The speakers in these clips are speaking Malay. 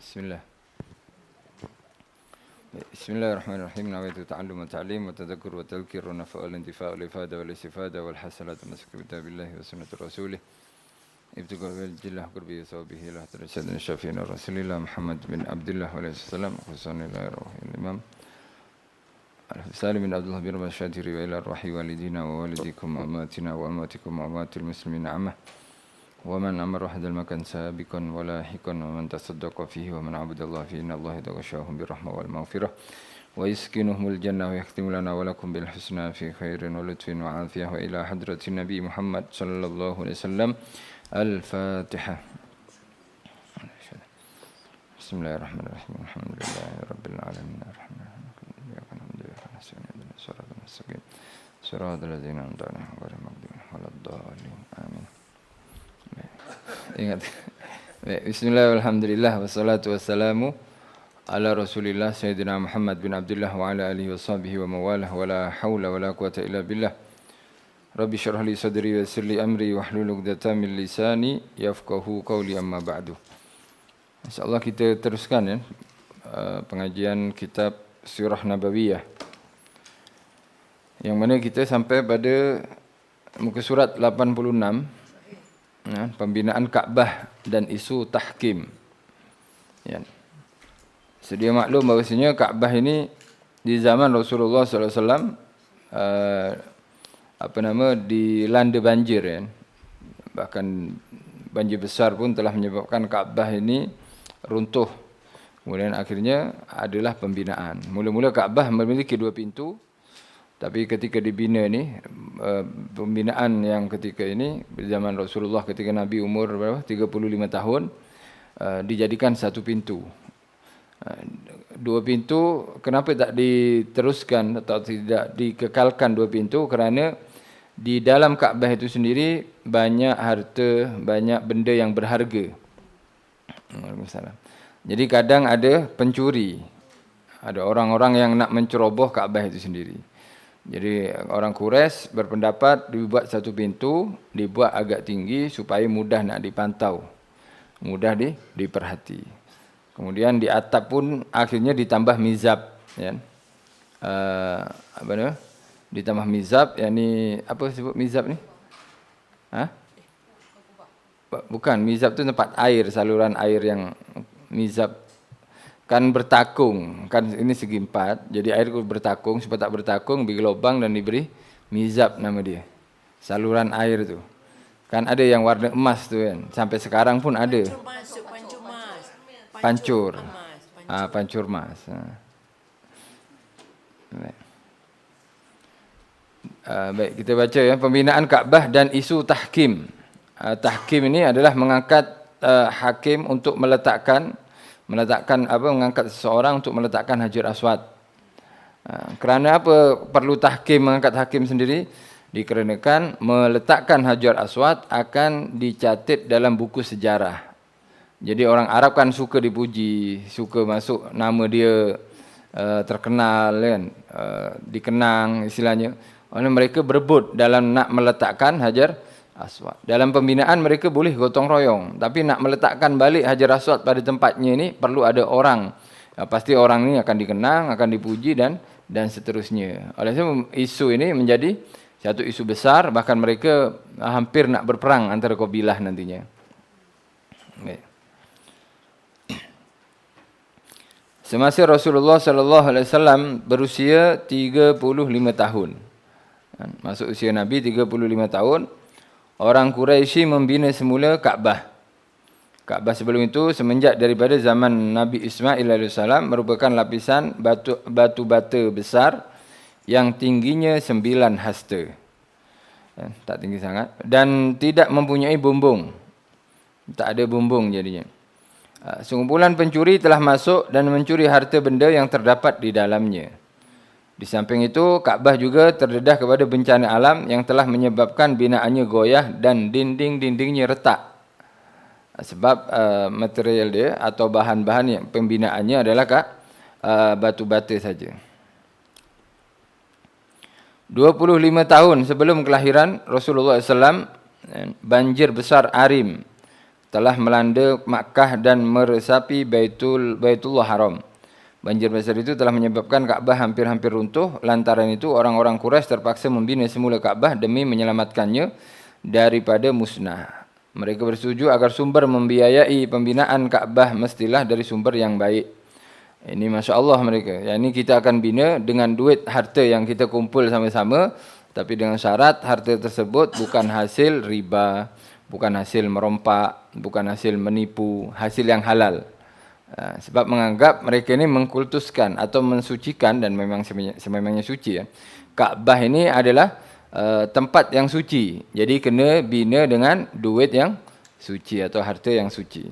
Bismillah. Bismillahirrahmanirrahim. Nawaitu ta'allum wa ta'lim wa tadhakkur wa tadhkir wa nafa' wal intifa' wal ifada wal istifada wal hasanat wa nasakh kitabillahi wa sunnati rasulih. Ibtiqa wal jillah qurbi sawbihi la tarsyadna syafi'ina rasulillah Muhammad bin Abdullah wa alaihi wasallam khusanillahi rahil imam. Al-Salim bin Abdullah bin Rasyadiri wa ila arwahi walidina wa walidikum wa amatina wa amatikum wa amatil muslimin amah. ومن أمر هذا المكان سابقا ولاحقا ومن تصدق فيه ومن عبد الله فيه إن الله يتغشاهم بالرحمة والمغفرة ويسكنهم الجنة ويختم لنا ولكم بالحسنى في خير ولطف وعافية وإلى حضرة النبي محمد صلى الله عليه وسلم الفاتحة. بسم الله الرحمن الرحيم الحمد لله رب العالمين الرحمن الرحيم إياك نعبد وإياك نستعين اهدنا الصراط المستقيم صراط الذين أنعمت عليهم غير المغضوب عليهم ولا الضالين آمين. Ingat. Bismillah walhamdulillah wassalatu wassalamu ala Rasulillah Sayyidina Muhammad bin Abdullah wa ala alihi washabihi wa mawalah wa la hawla wa la quwata illa billah. Rabbi syrah li sadri wa yassir li amri wahlul 'uqdatam min lisani yafqahu qawli amma ba'du. Insyaallah kita teruskan ya pengajian kitab Sirah Nabawiyah. Yang mana kita sampai pada muka surat 86. Pembinaan Kaabah dan isu tahkim. Ya. Sedia maklum bahawasanya Kaabah ini di zaman Rasulullah SAW dilanda banjir. Ya. Bahkan banjir besar pun telah menyebabkan Kaabah ini runtuh. Kemudian akhirnya adalah pembinaan. Mula-mula Kaabah memiliki 2 pintu. Tapi ketika dibina ni, pembinaan yang ketika ini, zaman Rasulullah ketika Nabi umur berapa? 35 tahun, dijadikan 1 pintu. 2 pintu, kenapa tak diteruskan atau tidak dikekalkan 2 pintu? Kerana di dalam Kaabah itu sendiri, banyak harta, banyak benda yang berharga. Waalaikumsalam. Jadi kadang ada pencuri. Ada orang-orang yang nak menceroboh Kaabah itu sendiri. Jadi orang Quraisy berpendapat dibuat 1 pintu, dibuat agak tinggi supaya mudah nak dipantau, mudah diperhati. Kemudian di atap pun akhirnya ditambah mizab, ya. Ditambah mizab, yakni apa sebut mizab ni? Bukan, mizab tu tempat air, saluran air yang mizab. Kan bertakung, kan ini segi 4, jadi air bertakung, supaya tak bertakung, beri lubang dan diberi mizab nama dia. Saluran air tu. Kan ada yang warna emas tu kan, sampai sekarang pun ada. Pancur. Pancur emas. Baik, kita baca ya, pembinaan Kaabah dan isu tahkim. Tahkim ini adalah mengangkat hakim untuk mengangkat seseorang untuk meletakkan Hajar Aswad. Kerana apa perlu tahkim, mengangkat hakim sendiri? Dikarenakan meletakkan Hajar Aswad akan dicatat dalam buku sejarah. Jadi orang Arab kan suka dipuji, suka masuk nama dia terkenal kan, dikenang istilahnya. Oleh mereka berebut dalam nak meletakkan Hajar Aswad. Dalam pembinaan mereka boleh gotong royong, tapi nak meletakkan balik Hajar Aswad pada tempatnya ini perlu ada orang. Pasti orang ini akan dikenang, akan dipuji dan seterusnya. Oleh sebab isu ini menjadi satu isu besar, bahkan mereka hampir nak berperang antara kabilah nantinya. Semasa Rasulullah sallallahu alaihi wasallam berusia 35 tahun. Masuk usia Nabi 35 tahun. Orang Quraisy membina semula Kaabah. Kaabah sebelum itu semenjak daripada zaman Nabi Ismail AS merupakan lapisan batu bata besar yang tingginya 9 hasta. Tak tinggi sangat. Dan tidak mempunyai bumbung. Tak ada bumbung jadinya. Sekumpulan pencuri telah masuk dan mencuri harta benda yang terdapat di dalamnya. Di samping itu, Kaabah juga terdedah kepada bencana alam yang telah menyebabkan binaannya goyah dan dinding-dindingnya retak. Sebab material dia atau bahan-bahan yang pembinaannya adalah batu bata saja. 25 tahun sebelum kelahiran Rasulullah SAW, banjir besar Arim telah melanda Makkah dan meresapi Baitullah Haram. Banjir besar itu telah menyebabkan Ka'bah hampir-hampir runtuh. Lantaran itu orang-orang Quraisy terpaksa membina semula Ka'bah demi menyelamatkannya daripada musnah. Mereka bersetuju agar sumber membiayai pembinaan Ka'bah mestilah dari sumber yang baik. Ini Masya Allah mereka. Yang ini kita akan bina dengan duit harta yang kita kumpul sama-sama. Tapi dengan syarat harta tersebut bukan hasil riba, bukan hasil merompak, bukan hasil menipu, hasil yang halal. Sebab menganggap mereka ini mengkultuskan atau mensucikan, dan memang sememangnya suci. Ka'bah ini adalah tempat yang suci. Jadi kena bina dengan duit yang suci atau harta yang suci.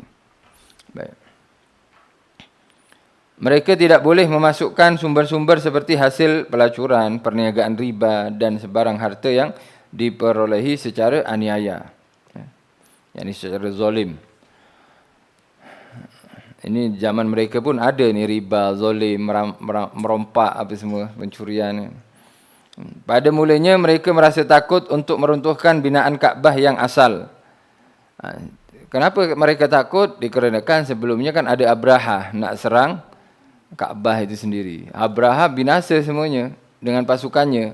Baik. Mereka tidak boleh memasukkan sumber-sumber seperti hasil pelacuran, perniagaan riba dan sebarang harta yang diperolehi secara aniaya. Yang secara zalim. Ini zaman mereka pun ada ni riba, zalim, merompak apa semua, pencurian. Pada mulanya mereka merasa takut untuk meruntuhkan binaan Ka'bah yang asal. Kenapa mereka takut? Dikarenakan sebelumnya kan ada Abraha nak serang Ka'bah itu sendiri. Abraha binasa semuanya dengan pasukannya.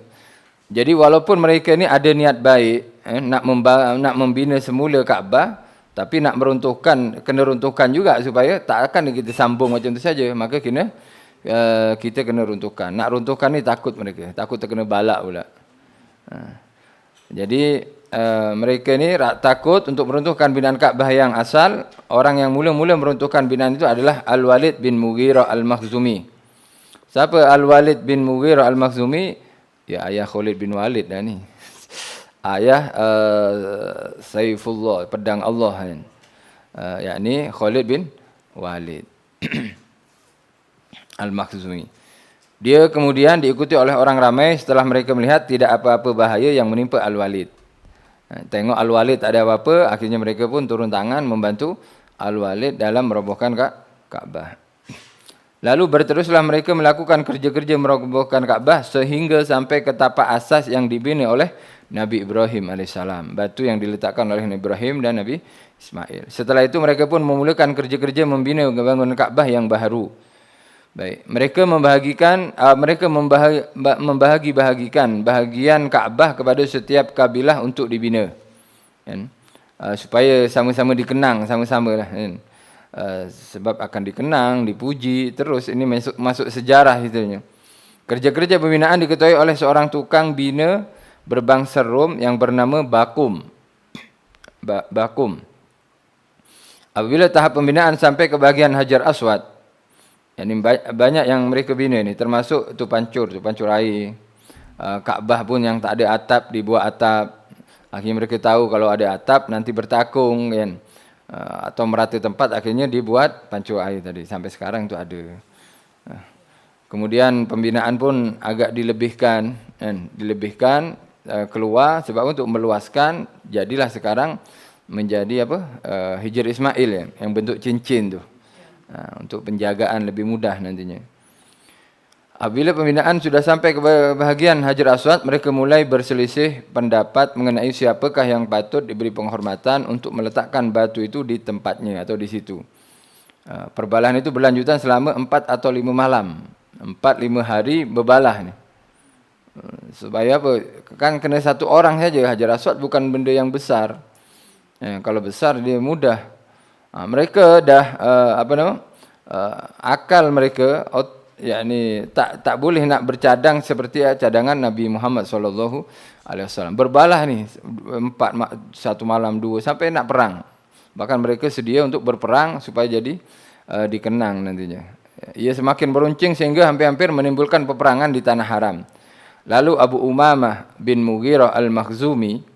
Jadi walaupun mereka ni ada niat baik, nak membina semula Ka'bah, tapi nak meruntuhkan, kena runtuhkan juga supaya tak akan kita sambung macam tu saja. Maka kita kena runtuhkan. Nak runtuhkan ni takut mereka, takut terkena balak pula. Jadi mereka ni takut untuk meruntuhkan binaan Ka'bah yang asal. Orang yang mula-mula meruntuhkan binaan itu adalah Al-Walid bin Mughirah Al-Makhzumi. Siapa Al-Walid bin Mughirah Al-Makhzumi? Ya, ayah Khalid bin Walid dah ni. Ayah Saifullah, pedang Allah kan. Yakni Khalid bin Walid Al-Makhzumi. Dia kemudian diikuti oleh orang ramai setelah mereka melihat tidak apa-apa bahaya yang menimpa Al-Walid. Tengok Al-Walid tak ada apa-apa, akhirnya mereka pun turun tangan membantu Al-Walid dalam merobohkan Ka'bah. Lalu berteruslah mereka melakukan kerja-kerja merobohkan Ka'bah sehingga sampai ke tapak asas yang dibina oleh Nabi Ibrahim AS. Batu yang diletakkan oleh Nabi Ibrahim dan Nabi Ismail. Setelah itu mereka pun memulakan kerja-kerja membina bangunan Ka'bah yang baharu. Baik, mereka membahagi-bahagikan bahagian Ka'bah kepada setiap kabilah untuk dibina. Kan? Supaya sama-sama dikenang, sama-sama lah. Kan? Sebab akan dikenang, dipuji, terus ini masuk sejarah itunya. Kerja-kerja pembinaan diketuai oleh seorang tukang bina berbangsa Rom yang bernama Bakum. Apabila tahap pembinaan sampai ke bahagian Hajar Aswad, yang banyak yang mereka bina ni, termasuk tu pancur air. Kaabah pun yang tak ada atap dibuat atap. Akhirnya mereka tahu kalau ada atap nanti bertakung kan. Atau merata tempat, akhirnya dibuat pancur air tadi. Sampai sekarang tu ada. Kemudian pembinaan pun agak dilebihkan kan. Dilebihkan keluar sebab untuk meluaskan, jadilah sekarang menjadi Hijr Ismail yang bentuk cincin tu. Untuk penjagaan lebih mudah nantinya. Apabila pembinaan sudah sampai ke bahagian Hajar Aswad, mereka mulai berselisih pendapat mengenai siapakah yang patut diberi penghormatan untuk meletakkan batu itu di tempatnya atau di situ. Perbalahan itu berlanjutan selama 4 atau 5 malam. 4-5 hari berbalah ni. Supaya apa? Kan kena satu orang saja. Hajar Aswad bukan benda yang besar. Kalau besar dia mudah. Mereka dah akal mereka yakni tak boleh nak bercadang seperti cadangan Nabi Muhammad sallallahu alaihi wasallam. Berbalah ni 1 malam 2 sampai nak perang. Bahkan mereka sedia untuk berperang supaya jadi dikenang nantinya. Ia semakin beruncing sehingga hampir-hampir menimbulkan peperangan di tanah haram. Lalu Abu Umamah bin Mughirah Al-Makhzumi,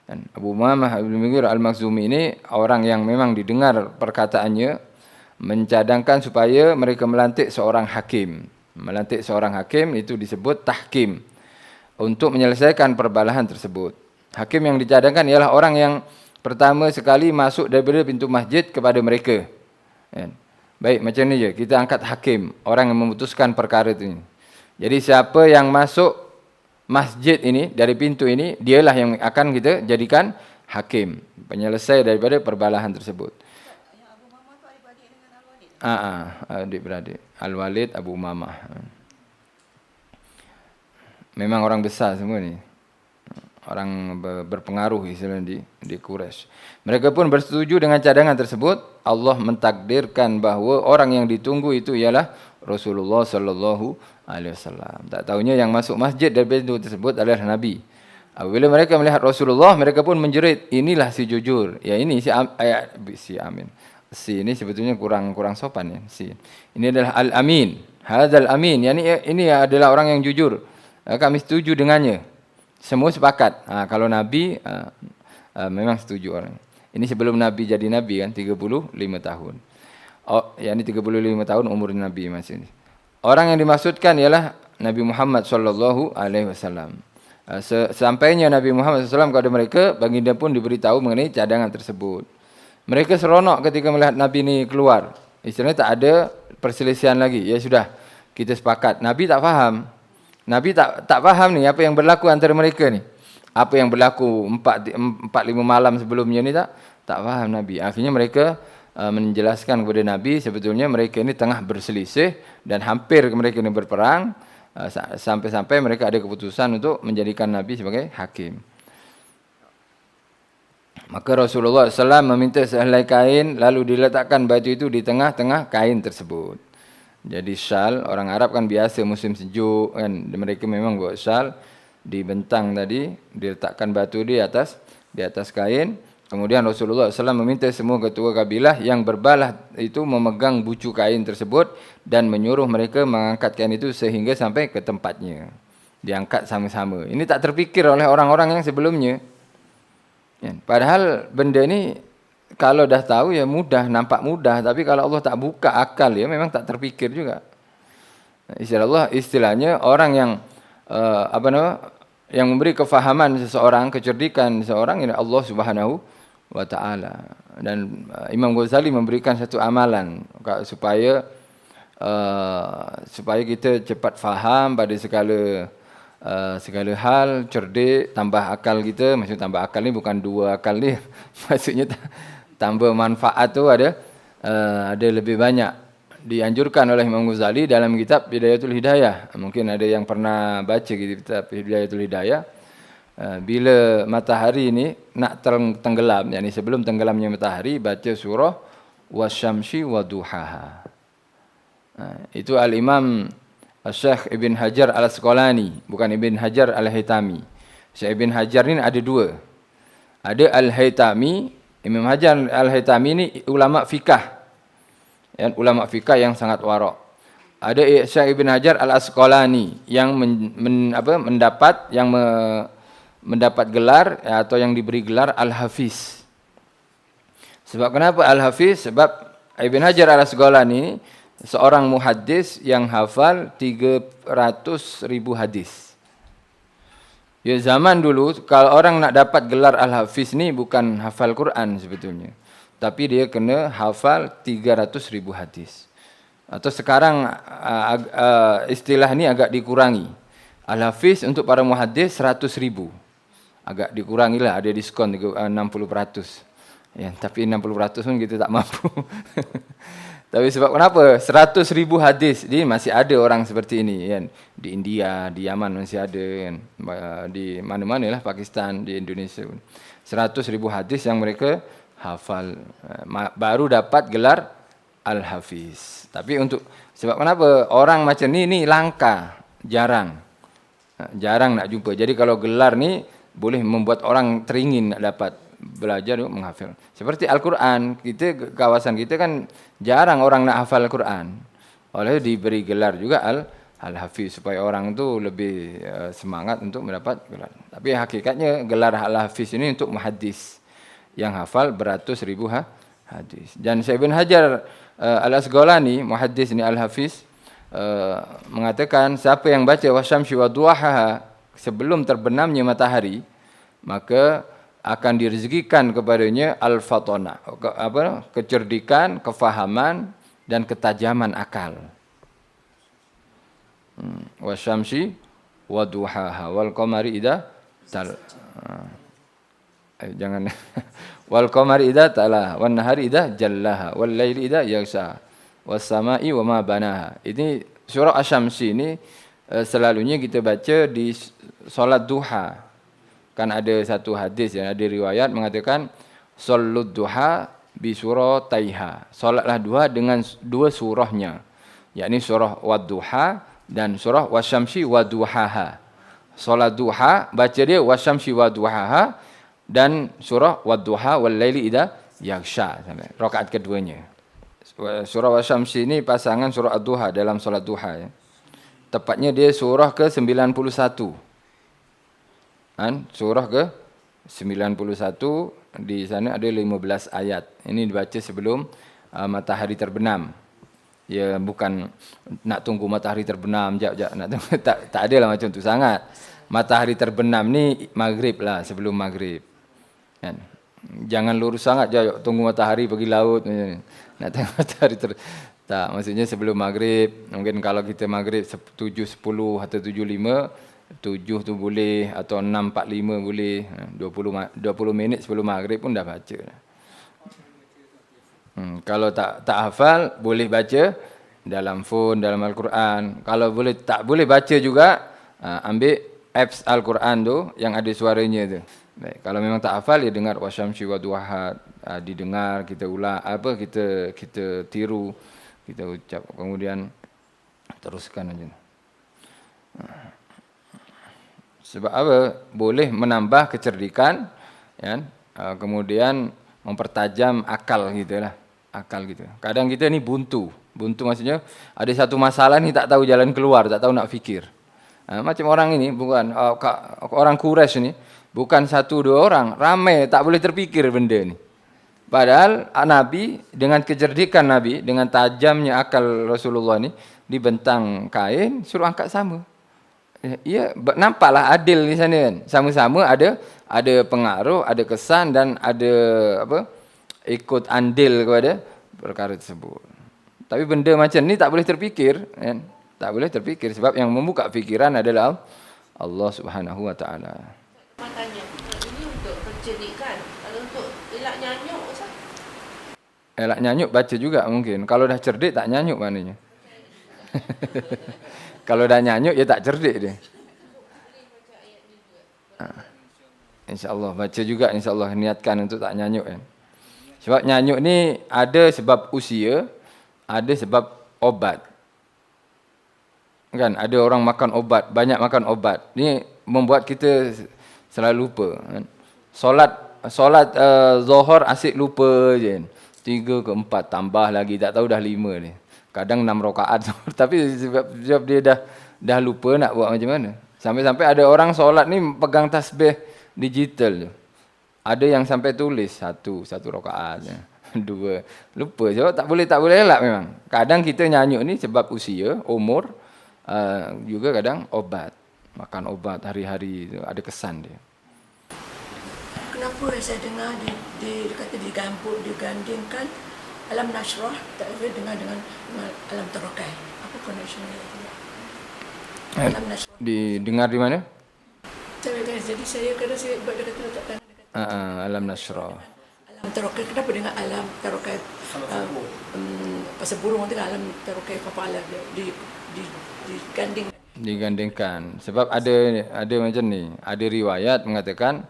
Abu Umamah bin Mughirah Al-Makhzumi ini orang yang memang didengar perkataannya, mencadangkan supaya mereka melantik seorang hakim. Melantik seorang hakim itu disebut tahkim untuk menyelesaikan perbalahan tersebut. Hakim yang dicadangkan ialah orang yang pertama sekali masuk daripada pintu masjid kepada mereka. Baik, macam ni je. Kita angkat hakim, orang yang memutuskan perkara itu. Jadi siapa yang masuk masjid ini, dari pintu ini, dialah yang akan kita jadikan hakim, penyelesai daripada perbalahan tersebut. Yang Abu Umamah tu adik-beradik dengan Al-Walid? Adik-beradik. Al-Walid, Abu Umamah. Memang orang besar semua ni. Orang berpengaruh istilahnya di Quraisy. Mereka pun bersetuju dengan cadangan tersebut. Allah mentakdirkan bahawa orang yang ditunggu itu ialah Rasulullah sallallahu alaihi wasallam. Tak tahunya yang masuk masjid dari pintu tersebut adalah Nabi. Apabila mereka melihat Rasulullah, mereka pun menjerit, inilah si jujur. Ya ini si Amin. Si ini sebetulnya kurang sopan ya. Si ini adalah Al-Amin. Hadzal Amin. Yani ini adalah orang yang jujur. Kami setuju dengannya. Semua sepakat. Kalau Nabi memang setuju orang. Ini sebelum Nabi jadi Nabi kan 35 tahun. Yani 35 tahun umur Nabi masih ini. Orang yang dimaksudkan ialah Nabi Muhammad sallallahu alaihi wasallam. Sesampainya Nabi Muhammad SAW kepada mereka, baginda pun diberitahu mengenai cadangan tersebut. Mereka seronok ketika melihat Nabi ini keluar. Istilahnya tak ada perselisihan lagi. Ya sudah, kita sepakat. Nabi tak faham. Nabi tak faham ni apa yang berlaku antara mereka ni. Apa yang berlaku 4-5 malam sebelumnya ni tak faham Nabi. Akhirnya mereka menjelaskan kepada Nabi sebetulnya mereka ini tengah berselisih dan hampir mereka ini berperang. Sampai-sampai mereka ada keputusan untuk menjadikan Nabi sebagai hakim. Maka Rasulullah SAW meminta sehelai kain lalu diletakkan batu itu di tengah-tengah kain tersebut. Jadi syal, orang Arab kan biasa musim sejuk kan, mereka memang buat syal, dibentang tadi, diletakkan batu di atas kain. Kemudian Rasulullah SAW meminta semua ketua kabilah yang berbalah itu memegang bucu kain tersebut dan menyuruh mereka mengangkat kain itu sehingga sampai ke tempatnya. Diangkat sama-sama. Ini tak terfikir oleh orang-orang yang sebelumnya. Padahal benda ni kalau dah tahu ya mudah, nampak mudah. Tapi kalau Allah tak buka akal ya memang tak terfikir juga. Istilahnya orang yang yang memberi kefahaman seseorang, kecerdikan seseorang ini Allah Subhanahu wa ta'ala. Dan Imam Ghazali memberikan satu amalan supaya kita cepat faham pada segala hal, cerdik, tambah akal kita. Maksudnya tambah akal ni bukan dua akal ni. Maksudnya tambah manfaat tu ada lebih banyak. Dianjurkan oleh Imam Ghazali dalam kitab Bidayatul Hidayah. Mungkin ada yang pernah baca kitab Bidayatul Hidayah. Bila matahari ini nak tenggelam, yakni sebelum tenggelamnya matahari, baca surah Wasyamsi Waduhaha. Itu Al-Imam Syekh Ibn Hajar Al-Asqalani, bukan Ibn Hajar Al-Haytami. Syekh Ibn Hajar ni ada dua. Ada Al-Haytami, Imam Hajar Al-Haytami ni ulama fikah. Ulama fikah yang sangat warak. Ada Syekh Ibn Hajar Al-Asqalani yang mendapat gelar atau yang diberi gelar Al-Hafiz. Sebab kenapa Al-Hafiz? Sebab Ibn Hajar Al-Asqalani seorang muhaddis yang hafal 300,000 hadis. Ya zaman dulu kalau orang nak dapat gelar Al-Hafiz ni bukan hafal Quran sebetulnya. Tapi dia kena hafal 300,000 hadis. Atau sekarang istilah ni agak dikurangi. Al-Hafiz untuk para muhaddis 100,000. Agak dikurangilah, ada diskon 60%. Ya, tapi 60% pun kita tak mampu. Tapi sebab kenapa? 100,000 hadis. Jadi masih ada orang seperti ini kan. Di India, di Yaman masih ada kan. Di mana-mana lah, Pakistan, di Indonesia pun. 100,000 hadis yang mereka hafal. Baru dapat gelar Al-Hafiz. Tapi sebab kenapa? Orang macam ni langka. Jarang nak jumpa. Jadi kalau gelar ni boleh membuat orang teringin nak dapat belajar menghafal. Seperti Al-Quran, kawasan kita kan jarang orang nak hafal Al-Quran. Oleh diberi gelar juga Al-Hafiz supaya orang tu lebih semangat untuk mendapat gelar. Tapi hakikatnya gelar Al-Hafiz ini untuk muhaddis yang hafal beratus ribu hadis. Dan Syekh Ibn Hajar Al-Asqalani, muhaddis ini Al-Hafiz, mengatakan siapa yang baca wasyamsi waduhaha sebelum terbenamnya matahari, maka akan direzekikan kepadanya al-fatana, kecerdikan, kefahaman dan ketajaman akal. Wasyamsi waduhaha wal qamari idza tal. Jangan wal qamari idza talaha wan nahari idza jallaha wal laili idza yaghsha was samai wa ma banaha. Ini surah Asy-Syamsi ini selalunya kita baca di solat duha. Kan ada satu hadis yang ada riwayat mengatakan sallud duha bi surataiha. Solatlah duha dengan dua surahnya, yakni surah Wad-Duha dan surah Wasyamsi Waduhaha. Solat duha baca dia Wasyamsi Waduhaha dan surah Wad-Duha wal laili idza yaghsha sampai rakaat keduanya. Surah Wasyamsi ini pasangan surah Ad-Duha dalam solat duha ya. Tepatnya dia surah ke-91. Surah ke-91 di sana ada 15 ayat. Ini dibaca sebelum matahari terbenam. Ya bukan nak tunggu matahari terbenam jap nak tunggu, tak ada lah macam tu sangat. Matahari terbenam ni maghrib lah, sebelum maghrib. Kan? Jangan lurus sangat je tunggu matahari pergi laut. Nak tengok matahari tak, maksudnya sebelum maghrib. Mungkin kalau kita maghrib 7.10 atau 7.5, 7 tu boleh, atau 6.45 boleh. 20 minit sebelum maghrib pun dah baca. Kalau tak hafal, boleh baca dalam phone, dalam Al-Quran. Kalau tak boleh baca juga, ambil apps Al-Quran tu yang ada suaranya tu. Baik, kalau memang tak hafal, ya dengar Wasyamsi Waduha, didengar, kita ulang, kita tiru, kita ucap, kemudian teruskan aja. Sebab apa? Boleh menambah kecerdikan, ya, kemudian mempertajam akal gitu lah. Akal gitu. Kadang kita ni buntu maksudnya ada satu masalah ni tak tahu jalan keluar, tak tahu nak fikir. Macam orang ini, bukan orang Quraisy ni, bukan 1-2 orang, ramai tak boleh terfikir benda ni. Padahal Nabi dengan kecerdikan Nabi, dengan tajamnya akal Rasulullah ni, dibentang kain suruh angkat sama. Ya, nampaklah adil di sana kan. Sama-sama ada pengaruh, ada kesan dan ada ikut andil kepada perkara tersebut. Tapi benda macam ni tak boleh terfikir, kan? Tak boleh terfikir sebab yang membuka fikiran adalah Allah Subhanahu wa taala. Makanya ini untuk pencerdikan. Kalau untuk elak nyanyuk Ustaz? Elak nyanyuk baca juga mungkin. Kalau dah cerdik tak nyanyuk maknanya. Kalau dah nyanyuk ya tak cerdik dia. InsyaAllah baca juga, insyaAllah niatkan untuk tak nyanyuk kan. Sebab nyanyuk ni ada sebab usia, ada sebab obat. Kan ada orang makan obat, banyak makan obat. Ni membuat kita selalu lupa kan. Solat Zuhur asyik lupa je. 3 ke 4 tambah lagi tak tahu dah 5 ni. Kadang 6 rakaat tapi sebab dia dah lupa nak buat macam mana. Sampai-sampai ada orang solat ni pegang tasbih digital je. Ada yang sampai tulis satu rakaat, 2. Lupa sebab tak boleh elak memang. Kadang kita nyanyuk ni sebab usia, umur, juga kadang obat. Makan obat hari-hari ada kesan dia. Kenapa saya dengar kata digandingkan Alam Nashrah tak boleh dengar dengan Alam Tarakai? Apa connectionnya itu? Alam Nashrah. Didengar di mana? Jadi saya kata buat dia kata letak tangan dekat Alam Nashrah. Alam Tarakai, kenapa dengar Alam Tarakai? Pasal burung tu kan Alam Tarakai Fafa'ala digandingkan. Sebab ada macam ni. Ada riwayat mengatakan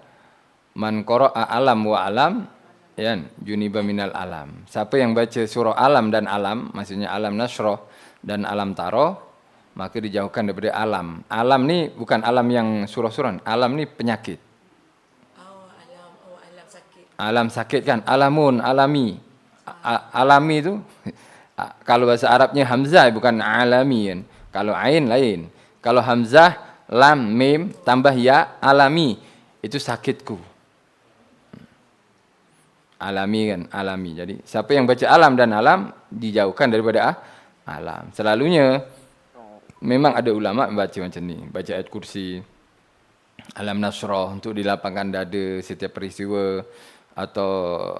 man qara'a alam wa alam yan juniba minal alam. Siapa yang baca surah alam dan alam, maksudnya Alam Nashrah dan Alam Tara, maka dijauhkan daripada alam. Alam ni bukan alam yang surah-surah. Alam ni penyakit. Alam sakit. Alam sakit kan, alamun, alami. Alami tu kalau bahasa Arabnya hamzah bukan alami kan. Kalau ain lain. Kalau hamzah, lam, mim, tambah ya, alami. Itu sakitku. Alami kan, alami. Jadi siapa yang baca alam dan alam, dijauhkan daripada alam. Selalunya, memang ada ulama membaca macam ni. Baca ayat kursi, Alam Nashrah untuk dilapangkan dada setiap peristiwa. Atau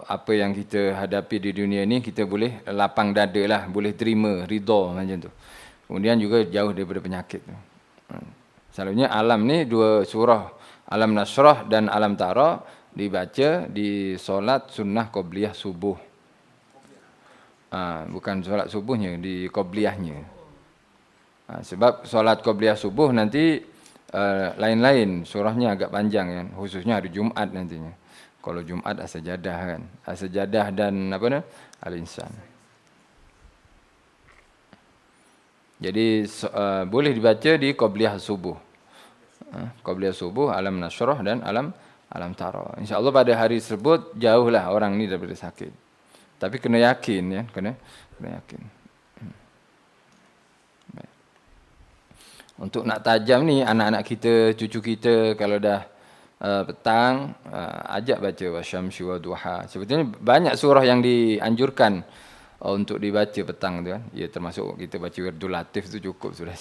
apa yang kita hadapi di dunia ni, kita boleh lapang dada lah. Boleh terima, ridha macam tu. Kemudian juga jauh daripada penyakit tu. Selalunya alam ni 2 surah, Alam Nashrah dan Alam Tara, dibaca di solat sunnah qobliyah subuh. Bukan solat subuhnya, di qobliyahnya. Sebab solat qobliyah subuh nanti lain-lain, surahnya agak panjang kan, khususnya hari Jumat nantinya. Kalau Jumat as-sajadah kan, as-sajadah dan al-insan. Jadi boleh dibaca di qobliyah subuh. Qobliyah subuh, alam nashrah dan alam tara. InsyaAllah pada hari tersebut jauhlah orang ni daripada sakit. Tapi kena yakin ya, kena yakin. Untuk nak tajam ni anak-anak kita, cucu kita kalau dah petang ajak baca wasyamsi wa duha. Sebetulnya banyak surah yang dianjurkan untuk dibaca petang tu kan. Ya termasuk kita baca Wirdul Latif tu cukup sudah.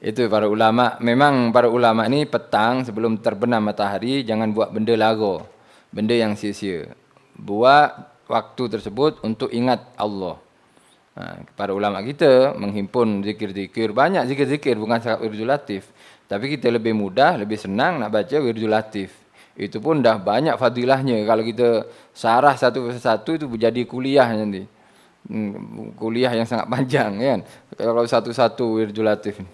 Itu para ulama, memang para ulama ni petang sebelum terbenam matahari jangan buat benda lara, benda yang sia-sia. Buat waktu tersebut untuk ingat Allah. Para ulama kita menghimpun zikir-zikir, banyak zikir-zikir bukan sahaja Wirdul Latif. Tapi kita lebih mudah, lebih senang nak baca Wirdul Latif. Itu pun dah banyak fadilahnya. Kalau kita sarah satu persatu itu menjadi kuliah nanti. Kuliah yang sangat panjang kan. Kalau satu-satu Wirdul Latif ni.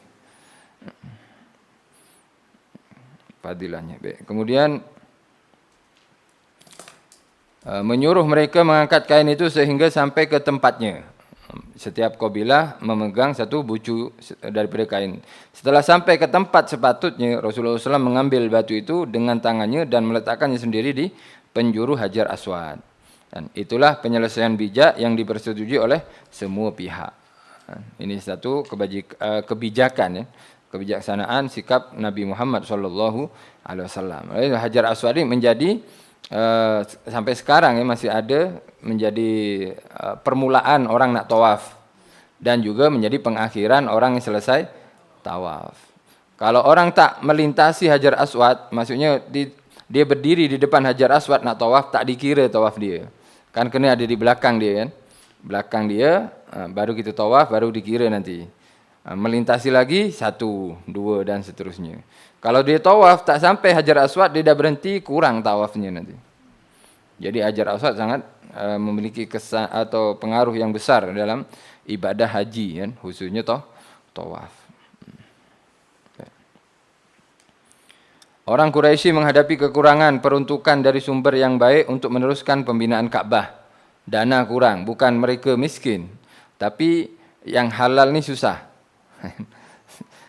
Fadilahnya. Baik. Kemudian menyuruh mereka mengangkat kain itu sehingga sampai ke tempatnya. Setiap kabilah memegang satu bucu daripada kain. Setelah sampai ke tempat sepatutnya, Rasulullah SAW mengambil batu itu dengan tangannya dan meletakkannya sendiri di penjuru Hajar Aswad. Dan itulah penyelesaian bijak yang dipersetujui oleh semua pihak. Ini satu kebijakan ya, kebijaksanaan sikap Nabi Muhammad SAW. Hajar Aswad ini menjadi sampai sekarang ya masih ada menjadi permulaan orang nak tawaf dan juga menjadi pengakhiran orang yang selesai tawaf. Kalau orang tak melintasi Hajar Aswad, maksudnya dia berdiri di depan Hajar Aswad nak tawaf, tak dikira tawaf dia. Kan kena ada di belakang dia kan. Belakang dia baru kita tawaf, baru dikira nanti. Melintasi lagi 1, 2 dan seterusnya. Kalau dia tawaf tak sampai Hajar Aswad, dia dah berhenti, kurang tawafnya nanti. Jadi Hajar Aswad sangat memiliki kesan atau pengaruh yang besar dalam ibadah haji kan, khususnya tawaf. Orang Quraisy menghadapi kekurangan peruntukan dari sumber yang baik untuk meneruskan pembinaan Ka'bah. Dana kurang, bukan mereka miskin, tapi yang halal ni susah.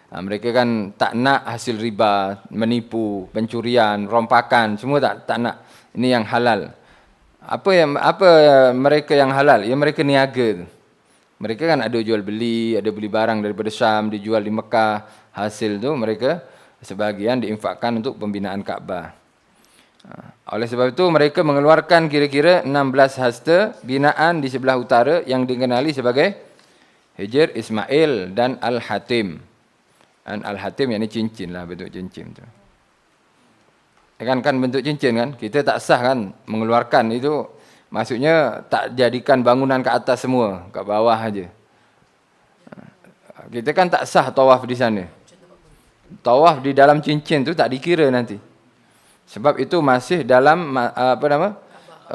Mereka kan tak nak hasil riba, menipu, pencurian, rompakan, semua tak nak. Ini yang halal. Apa mereka yang halal? Ya mereka niaga tu. Mereka kan ada jual beli, ada beli barang daripada Syam, dijual di Mekah. Hasil tu mereka sebahagian diinfakkan untuk pembinaan Ka'bah. Oleh sebab itu mereka mengeluarkan kira-kira 16 hasta binaan di sebelah utara yang dikenali sebagai Hijr, Ismail dan Al-Hatim. Dan Al-Hatim yang ini cincin lah, bentuk cincin tu. Kan bentuk cincin kan, kita tak sah kan mengeluarkan itu, maksudnya tak jadikan bangunan ke atas semua, ke bawah aja. Kita kan tak sah tawaf di sana. Tawaf di dalam cincin tu tak dikira nanti. Sebab itu masih dalam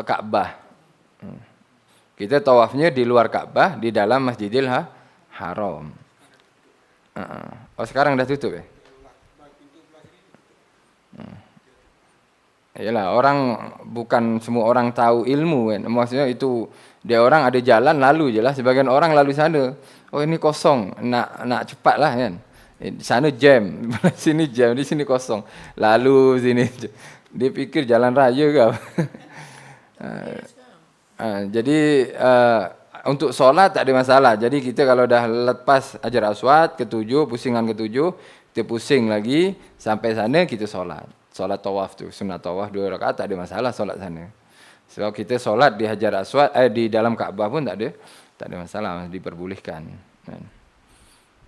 Ka'bah. Kita tawafnya di luar Ka'bah, di dalam Masjidil Haram. Oh sekarang dah tutup ya? Yalah, orang bukan semua orang tahu ilmu kan. Maksudnya itu dia orang ada jalan lalu je lah. Sebagian orang lalu sana. Oh ini kosong, nak cepat lah kan. Di sana jam, di sini jam, di sini kosong. Lalu sini. Dia fikir jalan raya ke apa. Jadi untuk solat tak ada masalah. Jadi kita kalau dah lepas Hajar Aswad ke-7, pusingan ke-7, kita pusing lagi sampai sana kita solat. Solat tawaf tu, sunat tawaf 2 rakaat tak ada masalah solat sana. Sebab kita solat di Hajar Aswad di dalam Kaabah pun tak ada masalah, diperbolehkan.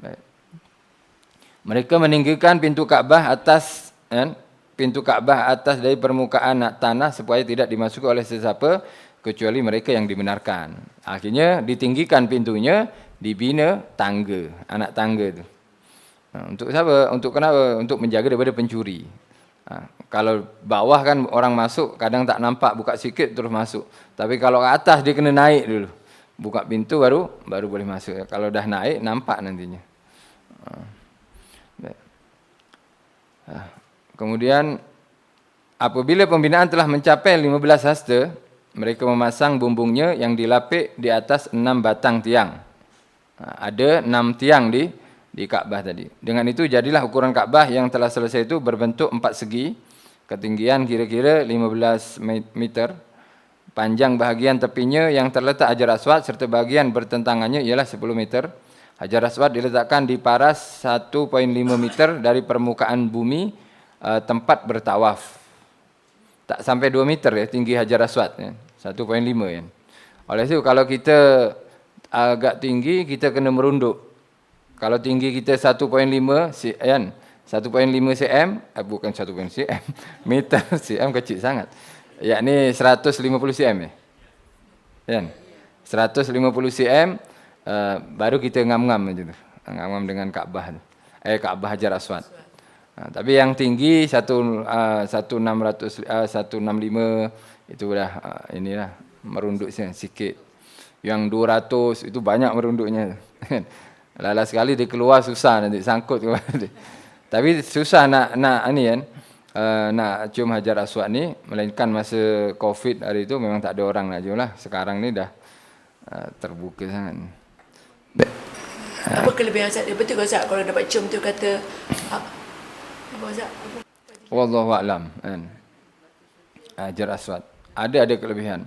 Baik. Mereka meninggikan pintu Kaabah atas dari permukaan tanah supaya tidak dimasuki oleh sesiapa kecuali mereka yang dibenarkan. Akhirnya ditinggikan pintunya, dibina tangga, anak tangga tu. Untuk siapa? Untuk kenapa? Untuk menjaga daripada pencuri. Kalau bawah kan orang masuk kadang tak nampak, buka sikit terus masuk. Tapi kalau ke atas dia kena naik dulu. Buka pintu baru boleh masuk. Kalau dah naik nampak nantinya. Kemudian apabila pembinaan telah mencapai 15 hasta, mereka memasang bumbungnya yang dilapik di atas 6 batang tiang. Ada 6 tiang di Kaabah tadi. Dengan itu jadilah ukuran Kaabah yang telah selesai itu berbentuk 4 segi, ketinggian kira-kira 15 meter, panjang bahagian tepinya yang terletak Hajar Aswad serta bahagian bertentangannya ialah 10 meter. Hajar Aswad diletakkan di paras 1,5 meter dari permukaan bumi tempat bertawaf. Tak sampai 2 meter ya tinggi Hajar Aswad ya. 1,5 ya. Oleh itu kalau kita agak tinggi kita kena merunduk. Kalau tinggi kita 1,5 cm, 1,5 cm, bukan 1,5 cm, meter, cm kecil sangat. Yakni 150 cm ya. Kan? 150 cm baru kita ngam-ngam macam tu. Ngam-ngam dengan Kaabah. Kaabah Hajar Aswad. Tapi yang tinggi 165 itu dah inilah merunduk sikit. Yang 200 itu banyak merunduknya. Lala sekali dia keluar susah nanti sangkut. Tapi susah nak ni kan. Nak cium Hajar Aswad ni, melainkan masa Covid hari itu memang tak ada orang nak cium lah. Sekarang ni dah terbuka sangat. Apa kelebihan Ustaz? Betul ke Ustaz kalau dapat cium tu kata apa Ustaz? Wallahu a'lam kan. Hajar Aswad ada kelebihan.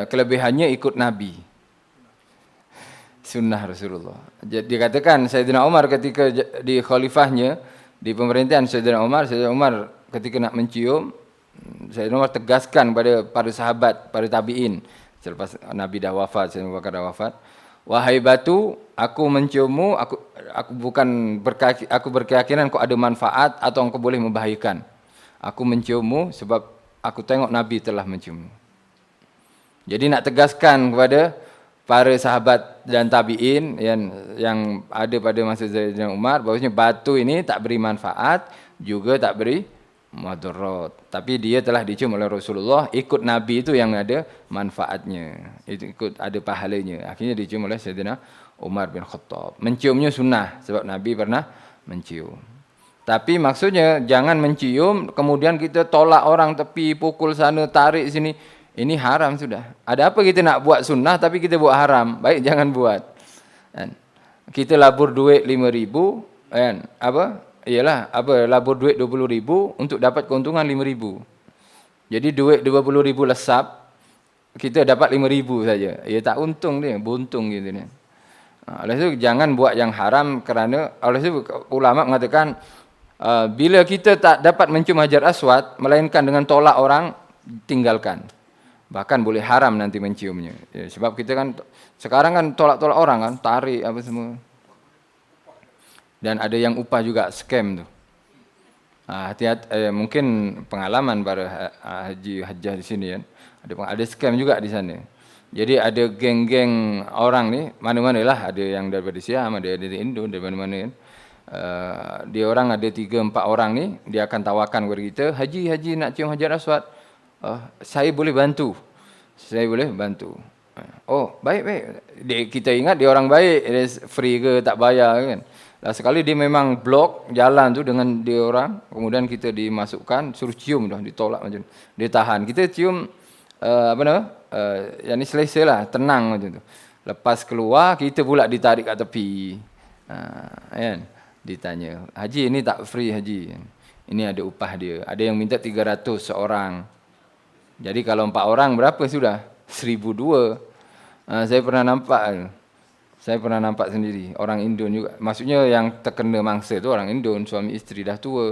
Kelebihannya ikut Nabi. Sunnah Rasulullah. Dia katakan Sayyidina Umar ketika di khalifahnya, di pemerintahan Sayyidina Umar ketika nak mencium, Sayyidina Umar tegaskan pada para sahabat, para tabi'in, selepas Nabi dah wafat, Sayyidina Abu Bakar dah wafat, wahai batu, aku menciummu, aku berkeyakinan kau ada manfaat atau engkau boleh membahayakan. Aku menciummu sebab aku tengok Nabi telah menciummu. Jadi nak tegaskan kepada para sahabat dan tabi'in yang ada pada masa Sayyidina Umar, bahawasanya batu ini tak beri manfaat, juga tak beri madarat. Tapi dia telah dicium oleh Rasulullah, ikut Nabi itu yang ada manfaatnya. Itu ikut ada pahalanya. Akhirnya dicium oleh Sayyidina Umar bin Khattab. Menciumnya sunnah, sebab Nabi pernah mencium. Tapi maksudnya jangan mencium, kemudian kita tolak orang tepi, pukul sana, tarik sini. Ini haram sudah. Ada apa kita nak buat sunnah tapi kita buat haram? Baik jangan buat. Kan? Kita labur duit 5,000, kan? Labur duit 20,000 untuk dapat keuntungan 5,000. Jadi duit 20,000 lesap, kita dapat 5,000 saja. Ya tak untung dia, buntung gitu ni. Oleh itu jangan buat yang haram, kerana oleh itu ulama mengatakan bila kita tak dapat mencium Hajar Aswad melainkan dengan tolak orang, tinggalkan. Bahkan boleh haram nanti menciumnya. Ya, sebab kita kan sekarang kan tolak-tolak orang kan, tarik apa semua. Dan ada yang upah juga, scam tu. Hati-hati, mungkin pengalaman para haji-hajjah di sini kan. Ada scam juga di sana. Jadi ada geng-geng orang ni, mana-mana lah, ada yang daripada Siam, ada dari Indo, dari mana-mana kan. Dia orang ada 3-4 orang ni, dia akan tawarkan kepada kita, haji nak cium Hajar Aswad. Saya boleh bantu. Oh, baik. Kita ingat dia orang baik, dia free ke tak bayar kan. Sekali dia memang blok jalan tu dengan dia orang, kemudian kita dimasukkan, suruh cium dah, ditolak macam tu. Dia tahan. Kita cium yang ni selesa lah, tenang macam tu. Lepas keluar, kita pula ditarik kat tepi. Kan? Ditanya, haji ini tak free haji. Ini ada upah dia. Ada yang minta 300 seorang. Jadi kalau 4 orang berapa sudah? 1,200. Saya pernah nampak sendiri. Orang Indon juga. Maksudnya yang terkena mangsa tu orang Indon, suami isteri dah tua.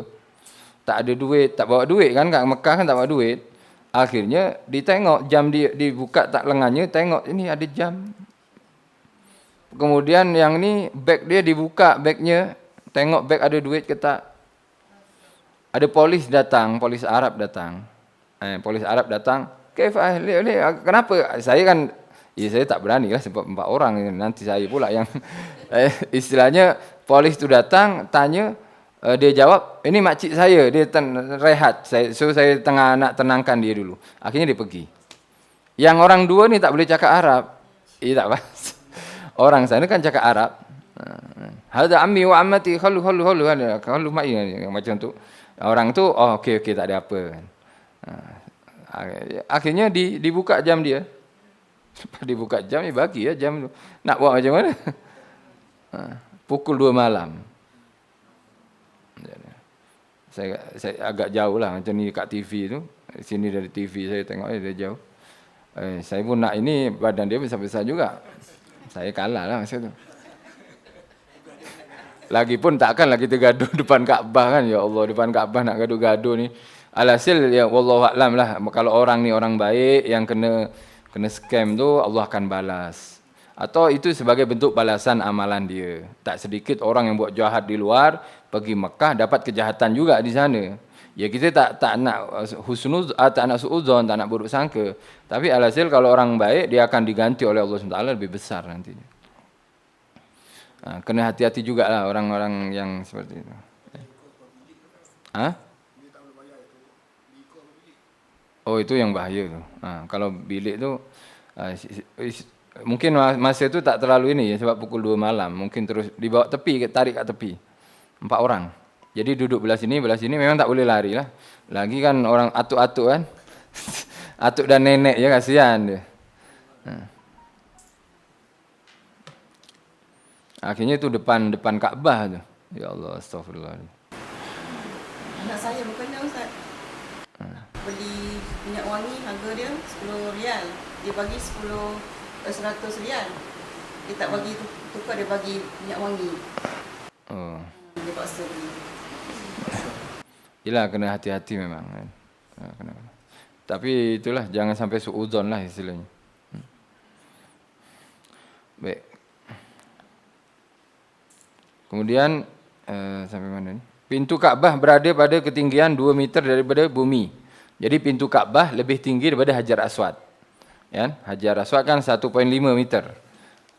Tak ada duit, tak bawa duit kan, kat Mekah kan tak bawa duit. Akhirnya ditengok jam dia dibuka tak lengannya, tengok ini ada jam. Kemudian yang ni beg dia dibuka bagnya, tengok beg ada duit ke tak. Ada polis Arab datang. Polis Arab datang, kenapa? Saya kan, saya tak berani lah sebab 4 orang, nanti saya pula yang istilahnya polis tu datang tanya, Dia jawab, ini makcik saya, dia rehat. Saya tengah nak tenangkan dia dulu. Akhirnya dia pergi. Yang orang dua ni tak boleh cakap Arab. Tak apa. Orang sana kan cakap Arab. Hadza ammi wa ammati khallu ma'i macam tu. Orang tu okey tak ada apa. Akhirnya dibuka jam dia. Lepas dibuka jam ni bagi jam tu. Nak buat macam mana? Pukul 2 malam. Saya agak jauh lah macam ni kat TV tu. Sini dari TV saya tengok dia jauh. Saya pun nak ini badan dia besar-besar juga. Saya kalah lah masa tu. Lagipun takkan lagi tergaduh depan Kaabah kan. Ya Allah, depan Kaabah nak gaduh-gaduh ni. Alhasil ya wallahu a'lam lah. Kalau orang ni orang baik yang kena scam tu, Allah akan balas. Atau itu sebagai bentuk balasan amalan dia. Tak sedikit orang yang buat jahat di luar, pergi Mekah dapat kejahatan juga di sana. Ya kita tak nak tak nak suudzon, tak nak buruk sangka. Tapi alhasil kalau orang baik dia akan diganti oleh Allah SWT lebih besar nantinya. Kena hati-hati juga lah orang-orang yang seperti itu. Oh itu yang bahaya tu. Kalau bilik tu mungkin masa tu tak terlalu ini ya, sebab pukul 2 malam. Mungkin terus dibawa tepi, tarik kat tepi. 4 orang. Jadi duduk belah sini memang tak boleh lari lah. Lagi kan orang atuk-atuk kan. Atuk dan nenek ya, kasihan dia. Akhirnya tu depan Kaabah tu. Ya Allah, astagfirullah. Anak saya bukannya Ustaz. Beli minyak wangi harga dia 10 rial. Dia bagi 100 rial. Dia tak bagi tukar, dia bagi minyak wangi. Dia paksa beli. Yelah, kena hati-hati memang kan. Tapi itulah, jangan sampai suudzon lah istilahnya. Baik. Kemudian sampai mana ni? Pintu Kaabah berada pada ketinggian 2 meter daripada bumi. Jadi pintu Kaabah lebih tinggi daripada Hajar Aswad. Ya, Hajar Aswad kan 1.5 meter.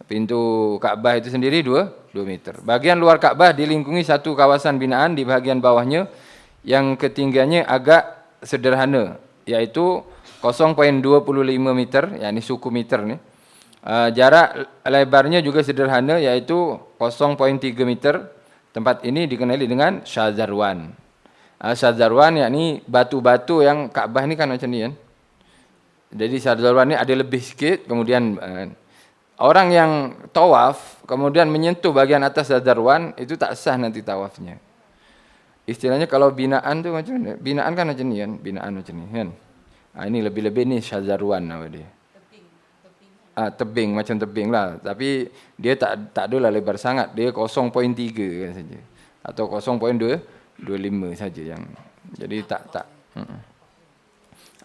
Pintu Kaabah itu sendiri 2 meter. Bagian luar Kaabah dilingkungi satu kawasan binaan di bahagian bawahnya yang ketinggiannya agak sederhana, iaitu 0.25 meter, yakni suku meter ni. Jarak lebarnya juga sederhana, iaitu 0.3 meter. Tempat ini dikenali dengan Syazarwan. Syazarwan yakni batu-batu yang Kaabah ni kan macam ni kan. Jadi Syazarwan ni ada lebih sikit, kemudian orang yang tawaf kemudian menyentuh bahagian atas Syazarwan itu tak sah nanti tawafnya. Istilahnya kalau binaan tu macam mana? Binaan kan macam ni kan, binaan macam ni kan. Ini lebih-lebih ni Syazarwan nama dia. Tebing macam tebing lah, tapi dia tak adalah lebar sangat, dia 0.3 kan saja atau 0.25 saja yang. Jadi tak.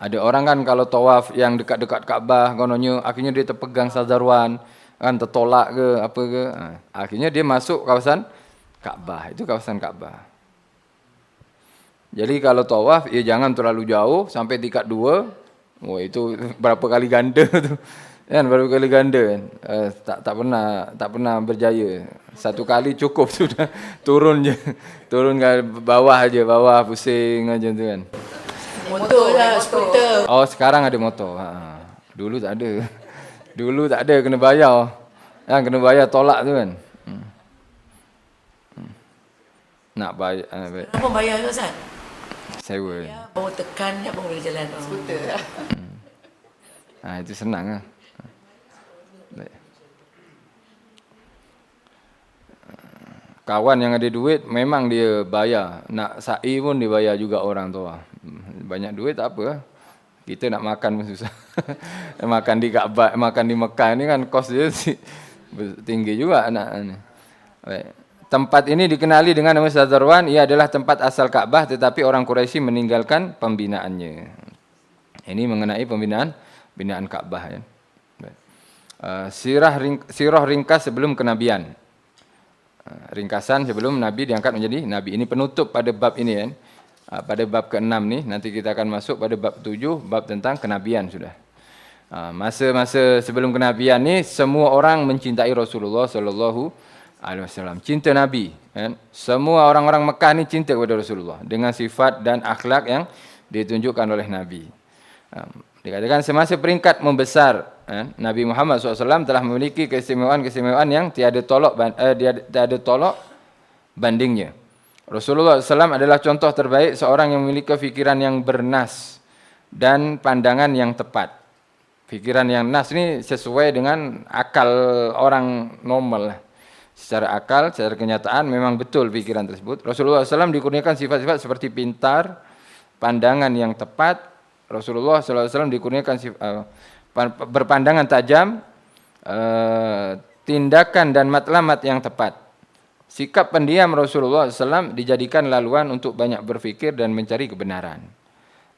Ada orang kan kalau tawaf yang dekat-dekat Kaabah kononnya akhirnya dia terpegang Syazarwan kan, tertolak ke apa ke, akhirnya dia masuk kawasan Kaabah. Itu kawasan Kaabah. Jadi kalau tawaf ya jangan terlalu jauh sampai tingkat 2. Itu berapa kali ganda tu. Kan baru kali ganda kan. Tak pernah berjaya. Satu kali cukup sudah, turun je. Turun ke bawah aja, bawah pusing aja tu kan. Motor lah, skuter. Oh, sekarang ada motor. Dulu tak ada. Dulu tak ada, kena bayar. Kena bayar tolak tu kan. Nak bayar. Apa bayar tu Ustaz? Sewa. Ya, bawa tekan ya pun boleh jalan. Skuter lah. Itu senang lah. Baik. Kawan yang ada duit memang dia bayar. Nak sa'i pun dia bayar juga orang tu. Banyak duit tak apa. Kita nak makan pun susah. Makan di Kaabah, makan di Mekah ni kan kos dia tinggi juga anak. Baik. Tempat ini dikenali dengan nama Syazarwan. Ia adalah tempat asal Kaabah, tetapi orang Quraisy meninggalkan pembinaannya. Ini mengenai binaan Kaabah ya. Sirah ringkas sebelum kenabian. Ringkasan sebelum Nabi diangkat menjadi Nabi. Ini penutup pada bab ini kan. Pada bab ke-6 ni, nanti kita akan masuk pada bab 7, bab tentang kenabian sudah. Masa-masa sebelum kenabian ni, semua orang mencintai Rasulullah sallallahu alaihi wasallam. Cinta Nabi, kan? Semua orang-orang Mekah ni cinta kepada Rasulullah dengan sifat dan akhlak yang ditunjukkan oleh Nabi. Dikatakan semasa peringkat membesar, Nabi Muhammad SAW telah memiliki keistimewaan-keistimewaan yang tiada tolok bandingnya. Rasulullah SAW adalah contoh terbaik seorang yang memiliki fikiran yang bernas dan pandangan yang tepat. Fikiran yang nas ni sesuai dengan akal orang normal. Secara akal, secara kenyataan memang betul fikiran tersebut. Rasulullah SAW dikurniakan sifat-sifat seperti pintar, pandangan yang tepat. Rasulullah SAW dikurniakan berpandangan tajam, tindakan dan matlamat yang tepat. Sikap pendiam Rasulullah SAW dijadikan laluan untuk banyak berfikir dan mencari kebenaran.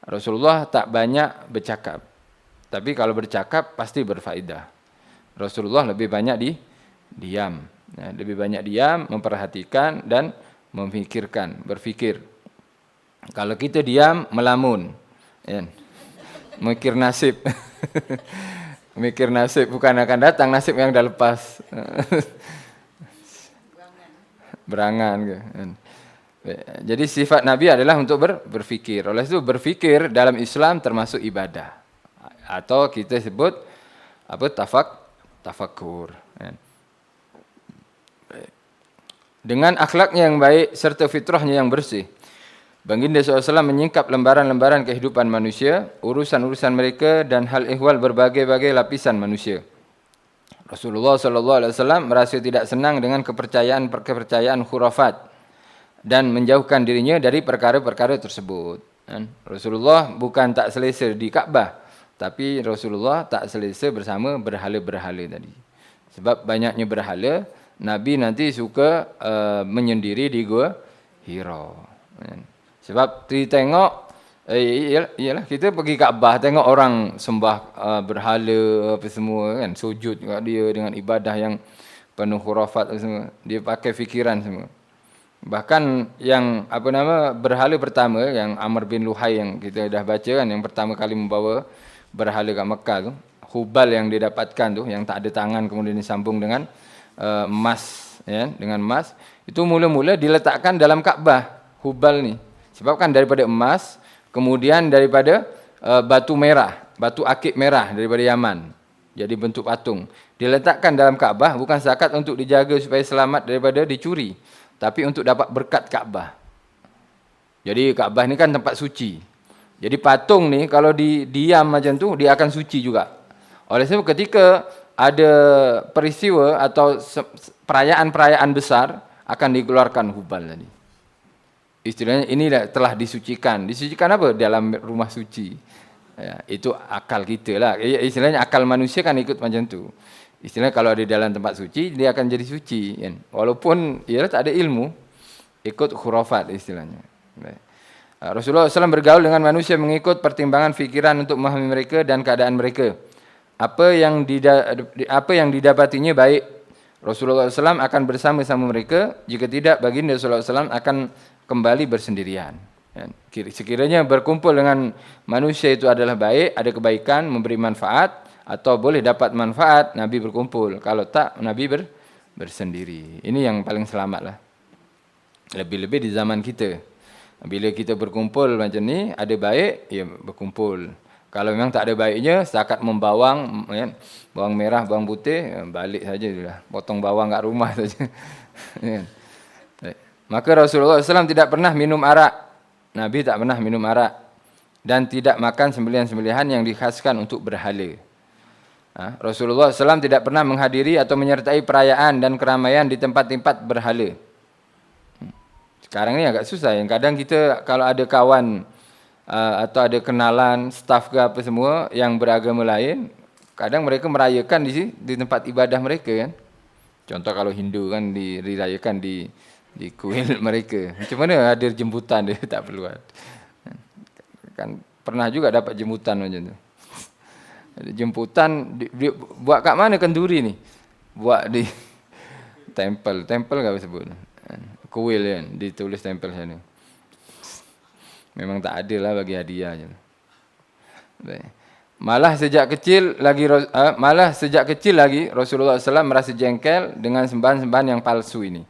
Rasulullah tak banyak bercakap, tapi kalau bercakap pasti berfaedah. Rasulullah lebih banyak diam, lebih banyak diam, memperhatikan dan memikirkan, berfikir. Kalau kita diam, melamun, mikir nasib. Mikir nasib bukan akan datang, nasib yang dah lepas. Berangan ke. Jadi sifat Nabi adalah untuk berfikir. Oleh itu berfikir dalam Islam termasuk ibadah. Atau kita sebut tafakkur. Dengan akhlaknya yang baik serta fitrahnya yang bersih, Baginda SAW menyingkap lembaran-lembaran kehidupan manusia, urusan-urusan mereka dan hal ehwal berbagai-bagai lapisan manusia. Rasulullah SAW merasa tidak senang dengan kepercayaan khurafat dan menjauhkan dirinya dari perkara-perkara tersebut. Rasulullah bukan tak selesa di Kaabah, tapi Rasulullah tak selesa bersama berhala-berhala tadi. Sebab banyaknya berhala, Nabi nanti suka menyendiri di Gua Hira. Sebab tengok, iyalah kita pergi Kaabah tengok orang sembah berhala apa semua kan, sujud kat dia dengan ibadah yang penuh khurafat semua. Dia pakai fikiran semua. Bahkan yang berhala pertama yang Amr bin Luhai yang kita dah baca kan, yang pertama kali membawa berhala kat Mekah tu, Hubal yang didapatkan tu, yang tak ada tangan kemudian disambung dengan emas, dengan emas, itu mula-mula diletakkan dalam Kaabah Hubal ni. Sebab kan daripada emas, kemudian daripada batu merah, batu akik merah daripada Yaman. Jadi bentuk patung. Diletakkan dalam Kaabah bukan setakat untuk dijaga supaya selamat daripada dicuri, tapi untuk dapat berkat Kaabah. Jadi Kaabah ni kan tempat suci. Jadi patung ni kalau diam macam tu, dia akan suci juga. Oleh sebab ketika ada peristiwa atau perayaan-perayaan besar, akan dikeluarkan Hubal tadi. Istilahnya ini telah disucikan. Disucikan apa? Dalam rumah suci. Ya, itu akal kita lah. Istilahnya akal manusia kan ikut macam tu. Istilahnya kalau ada dalam tempat suci, dia akan jadi suci. Kan? Walaupun ialah tak ada ilmu, ikut khurafat istilahnya. Rasulullah SAW bergaul dengan manusia mengikut pertimbangan fikiran untuk memahami mereka dan keadaan mereka. Apa yang didapatinya baik, Rasulullah SAW akan bersama-sama mereka. Jika tidak, baginda SAW akan kembali bersendirian. Sekiranya berkumpul dengan manusia itu adalah baik, ada kebaikan, memberi manfaat, atau boleh dapat manfaat, Nabi berkumpul. Kalau tak, Nabi bersendiri. Ini yang paling selamat lah. Lebih-lebih di zaman kita. Bila kita berkumpul macam ni, ada baik, ya berkumpul. Kalau memang tak ada baiknya, setakat membawang, bawang merah, bawang putih, balik saja lah. Potong bawang kat rumah saja. Maka Rasulullah SAW tidak pernah minum arak. Nabi tak pernah minum arak. Dan tidak makan sembelihan-sembelihan yang dikhaskan untuk berhala. Rasulullah SAW tidak pernah menghadiri atau menyertai perayaan dan keramaian di tempat-tempat berhala. Sekarang ni agak susah. Yang kadang kita kalau ada kawan atau ada kenalan, staf ke apa semua yang beragama lain, kadang mereka merayakan di tempat ibadah mereka kan. Contoh kalau Hindu kan dirayakan di kuil mereka. Macam mana hadir jemputan dia tak perlu. Kan pernah juga dapat jemputan macam tu. Jemputan buat kat mana kenduri ni? Buat di temple ke apa sebut? Kuil kan, ditulis temple sana. Memang tak ada lah bagi hadiah je. Malah sejak kecil lagi Rasulullah SAW merasa jengkel dengan sembahan-sembahan yang palsu ini.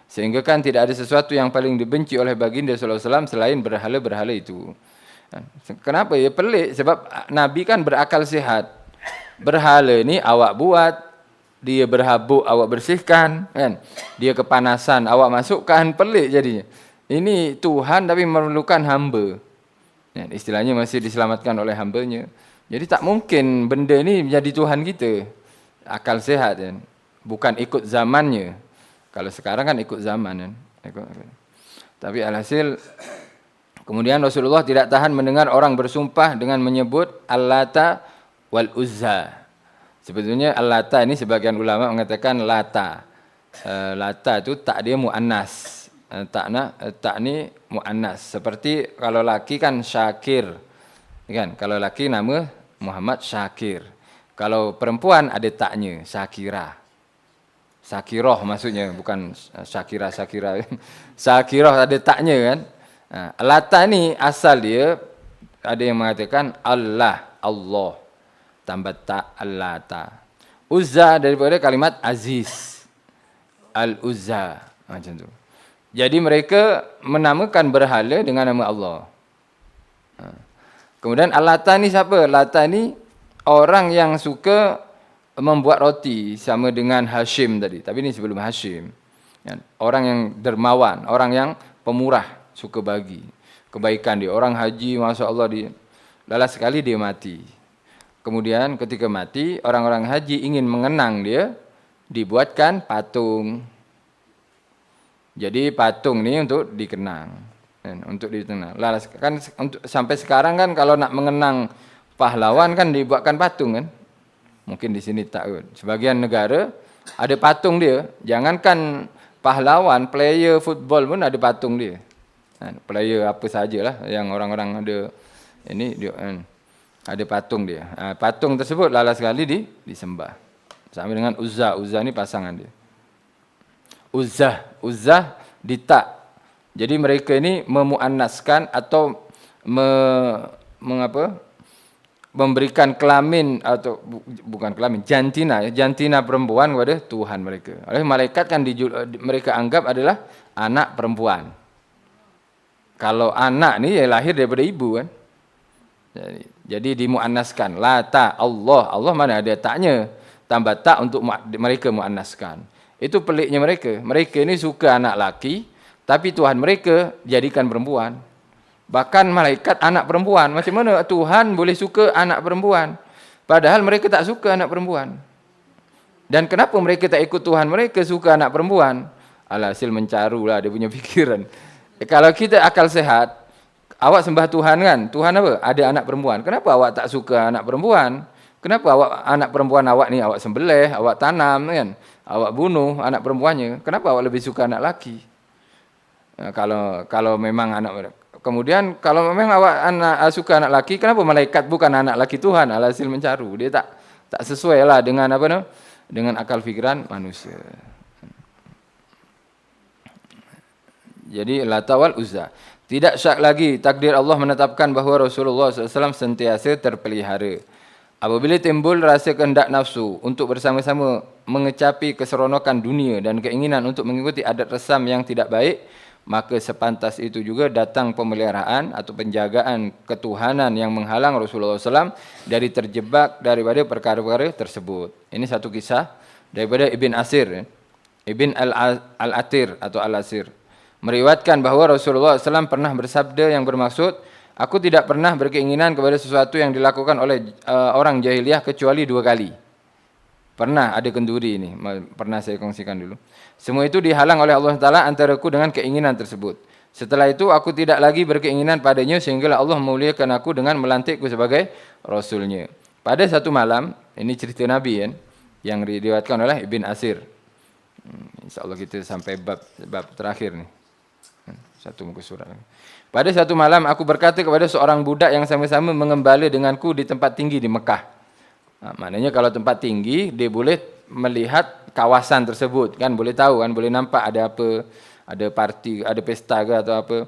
Sehingga kan tidak ada sesuatu yang paling dibenci oleh baginda SAW selain berhala-berhala itu. Kenapa ya? Pelik, sebab Nabi kan berakal sehat. Berhala ini awak buat, dia berhabuk awak bersihkan, kan? Dia kepanasan awak masukkan, pelik jadinya. Ini Tuhan tapi memerlukan hamba. Ya, istilahnya masih diselamatkan oleh hambanya. Jadi tak mungkin benda ini menjadi Tuhan kita. Akal sehat kan. Bukan ikut zamannya. Kalau sekarang kan ikut zaman kan. Tapi alhasil kemudian Rasulullah tidak tahan mendengar orang bersumpah dengan menyebut Al-Lata wal Uzza. Sebetulnya Al-Lata ini sebagian ulama mengatakan Lata. Lata itu tak dia mu'annas. Tak ni mu'annas. Seperti kalau laki kan Syakir. Kan? Kalau laki nama Muhammad Syakir. Kalau perempuan ada taknya, Syakirah. Syakirah maksudnya, bukan Syakira. Syakirah ada taknya kan. Lata ni asal dia, ada yang mengatakan Allah. Tambah tak Al-Lata. Uzza daripada kalimat Aziz. Al-Uzza. Macam tu. Jadi mereka menamakan berhala dengan nama Allah. Kemudian Al-Lata ni siapa? Lata ni orang yang suka membuat roti sama dengan Hashim tadi. Tapi ni sebelum Hashim. Orang yang dermawan, orang yang pemurah, suka bagi kebaikan dia. Orang haji, Masya Allah, dia lalas sekali dia mati. Kemudian ketika mati, orang-orang haji ingin mengenang dia, dibuatkan patung. Jadi patung ni untuk dikenang, untuk dikenang. Lalas kan untuk sampai sekarang kan kalau nak mengenang pahlawan kan dibuatkan patung kan. Mungkin di sini tak. Sebagian negara ada patung dia. Jangankan pahlawan, player football pun ada patung dia. Player apa sajalah yang orang-orang ada ini dia ada patung dia. Patung tersebut lalas sekali disembah. Sama dengan Uzza. Uzza ni pasangan dia. Uzzah ditak. Jadi mereka ini memuannaskan atau memberikan kelamin atau bukan kelamin, jantina perempuan kepada Tuhan mereka. Oleh malaikat kan mereka anggap adalah anak perempuan. Kalau anak ni ya lahir daripada ibu kan. Jadi dimuannaskan. Lata Allah mana ada taknya. Tambah tak untuk mereka muannaskan. Itu peliknya mereka. Mereka ini suka anak laki, tapi Tuhan mereka jadikan perempuan. Bahkan malaikat anak perempuan. Macam mana Tuhan boleh suka anak perempuan? Padahal mereka tak suka anak perempuan. Dan kenapa mereka tak ikut Tuhan mereka suka anak perempuan? Alhasil mencarulah dia punya fikiran. Kalau kita akal sehat, awak sembah Tuhan kan? Tuhan apa? Ada anak perempuan. Kenapa awak tak suka anak perempuan? Kenapa anak perempuan awak ni awak sembelih, awak tanam kan? Awak bunuh anak perempuannya. Kenapa awak lebih suka anak laki? Kalau memang anak. Kemudian kalau memang awak suka anak laki, kenapa malaikat bukan anak laki Tuhan? Alhasil mencaru. Dia tak sesuai lah dengan dengan akal fikiran manusia. Jadi Lata wal Uzza. Tidak syak lagi takdir Allah menetapkan bahawa Rasulullah SAW sentiasa terpelihara. Apabila timbul rasa kehendak nafsu untuk bersama-sama mengecapi keseronokan dunia dan keinginan untuk mengikuti adat resam yang tidak baik, maka sepantas itu juga datang pemeliharaan atau penjagaan ketuhanan yang menghalang Rasulullah SAW dari terjebak daripada perkara-perkara tersebut. Ini satu kisah daripada Ibn Asir, Ibn Al-Atir atau Al-Asir. Meriwayatkan bahawa Rasulullah SAW pernah bersabda yang bermaksud, aku tidak pernah berkeinginan kepada sesuatu yang dilakukan oleh orang jahiliyah kecuali 2 kali. Pernah ada kenduri ini, pernah saya kongsikan dulu. Semua itu dihalang oleh Allah Ta'ala antaraku dengan keinginan tersebut. Setelah itu aku tidak lagi berkeinginan padanya sehinggalah Allah memuliakan aku dengan melantikku sebagai Rasulnya. Pada satu malam, ini cerita Nabi kan, yang diriwayatkan oleh Ibn Asir. InsyaAllah kita sampai bab terakhir nih. Satu muka surat. Pada satu malam aku berkata kepada seorang budak yang sama-sama mengembala denganku di tempat tinggi di Mekah. Maknanya kalau tempat tinggi dia boleh melihat kawasan tersebut kan, boleh tahu kan, boleh nampak ada apa, ada parti, ada pesta ke atau apa.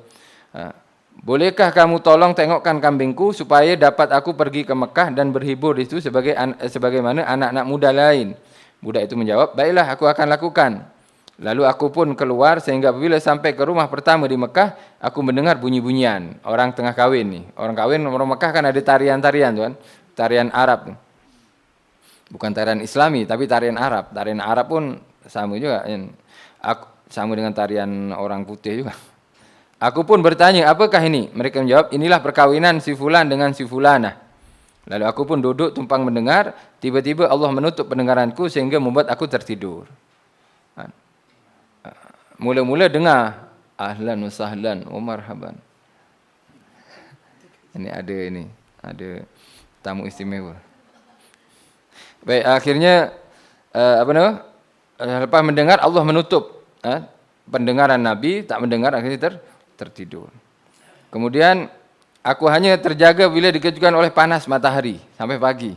bolehkah kamu tolong tengokkan kambingku supaya dapat aku pergi ke Mekah dan berhibur di situ sebagaimana anak-anak muda lain. Budak itu menjawab, baiklah aku akan lakukan. Lalu aku pun keluar sehingga apabila sampai ke rumah pertama di Mekah, aku mendengar bunyi-bunyian. Orang tengah kahwin nih. Orang kahwin orang Mekah kan ada tarian-tarian tuan. Tarian Arab. Bukan tarian Islami tapi tarian Arab. Tarian Arab pun sama juga. Sama dengan tarian orang putih juga. Aku pun bertanya, apakah ini? Mereka menjawab, inilah perkawinan si fulan dengan si fulanah. Lalu aku pun duduk tumpang mendengar, tiba-tiba Allah menutup pendengaranku sehingga membuat aku tertidur. Mula-mula dengar, ahlan wa sahlan wa marhaban. Ini ada tamu istimewa. Baik, akhirnya lepas mendengar Allah menutup pendengaran Nabi, tak mendengar, akhirnya tertidur. Kemudian aku hanya terjaga bila dikejutkan oleh panas matahari sampai pagi.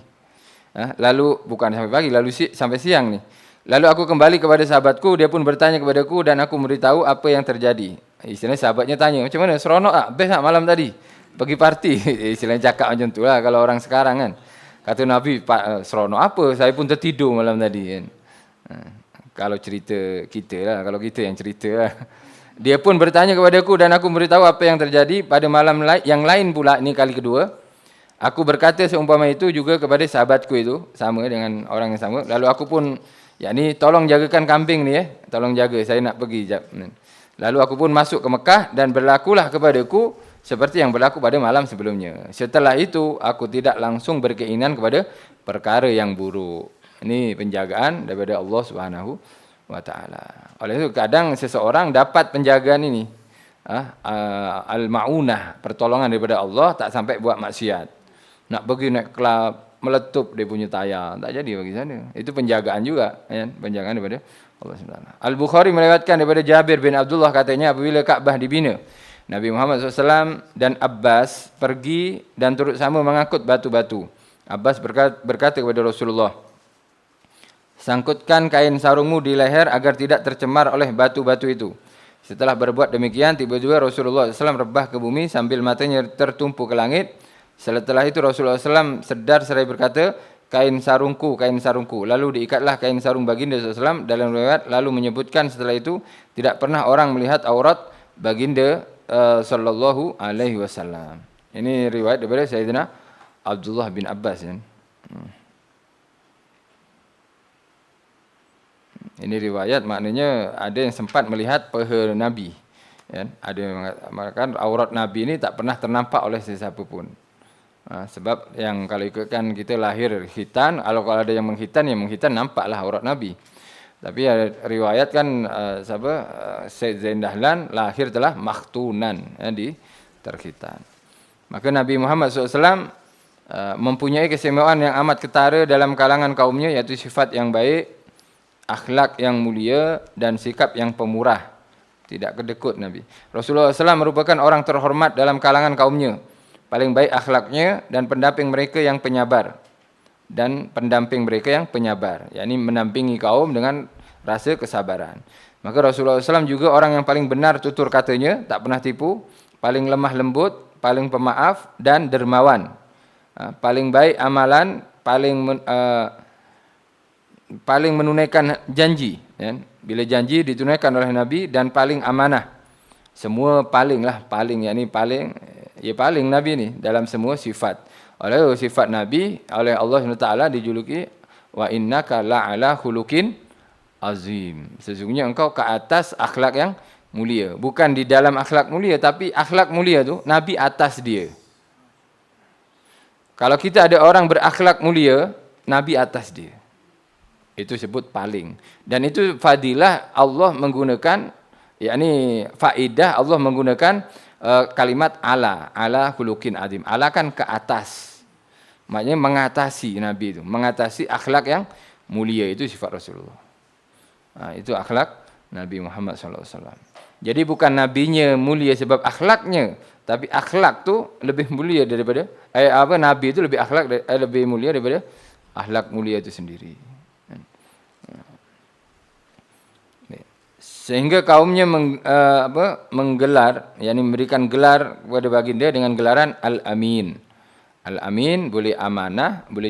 Lalu bukan sampai pagi, lalu sampai siang nih. Lalu aku kembali kepada sahabatku, dia pun bertanya kepadaku dan aku memberitahu apa yang terjadi. Istilahnya sahabatnya tanya, macam mana? Seronok tak? Best tak malam tadi? Pergi party. Istilahnya cakap macam tu lah kalau orang sekarang kan. Kata Nabi, seronok apa? Saya pun tertidur malam tadi kan. Kalau cerita kita lah, kalau kita yang cerita lah. Dia pun bertanya kepadaku dan aku memberitahu apa yang terjadi pada malam yang lain pula, ini kali kedua. Aku berkata seumpama itu juga kepada sahabatku itu, sama dengan orang yang sama. Lalu aku pun, yakni tolong jagakan kambing ni tolong jaga, saya nak pergi jap. Lalu aku pun masuk ke Mekah dan berlakulah kepadaku seperti yang berlaku pada malam sebelumnya. Setelah itu aku tidak langsung berkeinginan kepada perkara yang buruk. Ini penjagaan daripada Allah Subhanahu wa taala. Oleh itu kadang seseorang dapat penjagaan ini, al-maunah, pertolongan daripada Allah, tak sampai buat maksiat. Nak pergi naik kelab, meletup dia punya tayar, tak jadi bagi sana. Itu penjagaan juga, ya, penjagaan daripada Allah Subhanahu. Al-Bukhari melewatkan daripada Jabir bin Abdullah, katanya apabila Kaabah dibina, Nabi Muhammad SAW dan Abbas pergi dan turut sama mengangkut batu-batu. Abbas berkata kepada Rasulullah, sangkutkan kain sarungmu di leher agar tidak tercemar oleh batu-batu itu. Setelah berbuat demikian, tiba-tiba Rasulullah SAW rebah ke bumi sambil matanya tertumpu ke langit. Setelah itu Rasulullah SAW sedar seraya berkata, kain sarungku, kain sarungku. Lalu diikatlah kain sarung baginda SAW dalam riwayat, lalu menyebutkan setelah itu tidak pernah orang melihat aurat baginda sallallahu alaihi wasallam. Ini riwayat daripada Sayyidina Abdullah bin Abbas. Ini riwayat, maknanya ada yang sempat melihat paha Nabi. Ada yang mengatakan aurat Nabi ini tak pernah ternampak oleh sesiapa pun. Sebab yang kalau ikutkan kita lahir khitan, kalau ada yang mengkhitan, yang mengkhitan nampaklah aurat Nabi. Tapi ada riwayat kan Sayyid Zain Dahlan lahir telah makhtunan, di terkhitan. Maka Nabi Muhammad SAW mempunyai keistimewaan yang amat ketara dalam kalangan kaumnya, yaitu sifat yang baik, akhlak yang mulia dan sikap yang pemurah. Tidak kedekut Nabi. Rasulullah SAW merupakan orang terhormat dalam kalangan kaumnya. Paling baik akhlaknya dan pendamping mereka yang penyabar. Yakni mendampingi kaum dengan rasa kesabaran. Maka Rasulullah SAW juga orang yang paling benar tutur katanya, tak pernah tipu, paling lemah lembut, paling pemaaf dan dermawan. Paling baik amalan, paling menunaikan janji. Bila janji ditunaikan oleh Nabi, dan paling amanah. Semua paling Nabi ni dalam semua sifat. Oleh sifat Nabi, oleh Allah SWT dijuluki wa innaka la'ala khuluqin azim. Sesungguhnya engkau ke atas akhlak yang mulia. Bukan di dalam akhlak mulia, tapi akhlak mulia tu Nabi atas dia. Kalau kita ada orang berakhlak mulia, Nabi atas dia. Itu sebut paling. Dan itu fadilah Allah menggunakan, yakni faedah Allah menggunakan kalimat ala khuluqin azim. Ala kan ke atas. Maknanya mengatasi Nabi itu, mengatasi akhlak yang mulia, itu sifat Rasulullah. Itu akhlak Nabi Muhammad SAW. Jadi bukan nabinya mulia sebab akhlaknya, tapi akhlak tu lebih mulia daripada Nabi itu lebih mulia daripada akhlak mulia itu sendiri. Sehingga kaumnya menggelar, yakni memberikan gelar kepada baginda dengan gelaran Al-Amin. Al-Amin boleh amanah, boleh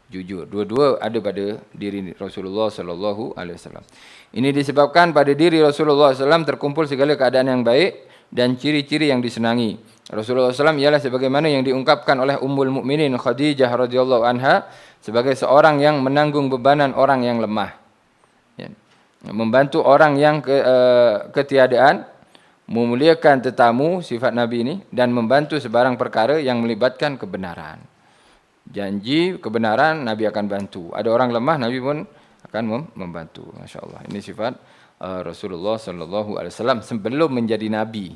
jujur. Dua-dua ada pada diri Rasulullah sallallahu alaihi wasallam. Ini disebabkan pada diri Rasulullah SAW terkumpul segala keadaan yang baik dan ciri-ciri yang disenangi. Rasulullah SAW ialah sebagaimana yang diungkapkan oleh Ummul Mukminin Khadijah radhiyallahu anha sebagai seorang yang menanggung bebanan orang yang lemah. Ya. Membantu orang yang ketiadaan, memuliakan tetamu, sifat Nabi ini, dan membantu sebarang perkara yang melibatkan kebenaran. Janji kebenaran, Nabi akan bantu. Ada orang lemah, Nabi pun akan membantu. Masya Allah. Ini sifat Rasulullah sallallahu alaihi wasallam sebelum menjadi Nabi.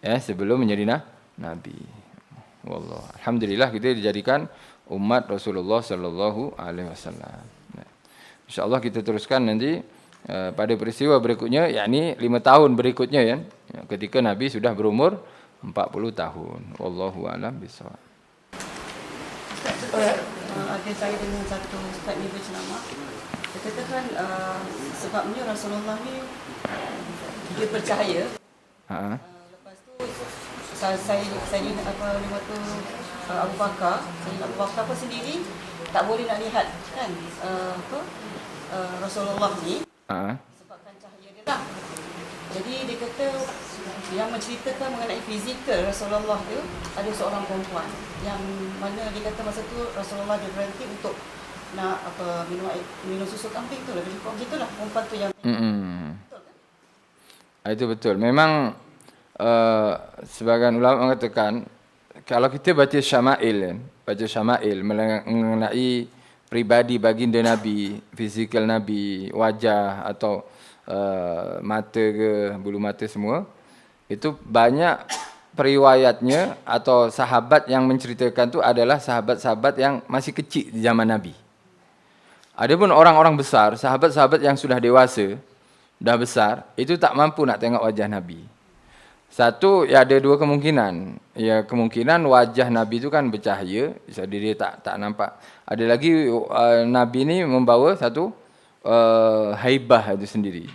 Ya, sebelum menjadi Nabi. Wallah. Alhamdulillah kita dijadikan umat Rasulullah sallallahu alaihi wasallam. Insya-Allah kita teruskan nanti pada peristiwa berikutnya, yakni 5 tahun berikutnya ya, ketika Nabi sudah berumur 40 tahun. Wallahu a'lam bishawab. Ada saya dengan satu ustaz ni berceramah. Dia katakan sebabnya Rasulullah ni dia percaya. Lepas tu saya lima tu Abu Bakar pun sendiri tak boleh nak lihat kan Rasulullah ni. Sebabkan cahaya dia lah. Jadi dia kata yang menceritakan mengenai fizikal Rasulullah tu ada seorang perempuan yang mana dia kata masa tu Rasulullah dia berhenti untuk nak minum susu kambing tu lah. Begitulah perempuan tu yang betul kan? Itu betul. Memang sebagian ulama mengatakan kalau kita baca syama'il mengenai pribadi baginda Nabi, fizikal Nabi, wajah atau mata ke, bulu mata semua, itu banyak periwayatnya atau sahabat yang menceritakan tu adalah sahabat-sahabat yang masih kecil di zaman Nabi. Adapun orang-orang besar, sahabat-sahabat yang sudah dewasa, dah besar, itu tak mampu nak tengok wajah Nabi. Satu, ya ada dua kemungkinan. Ya, kemungkinan wajah Nabi itu kan bercahaya, jadi dia tak nampak. Ada lagi Nabi ni membawa satu haibah itu sendiri.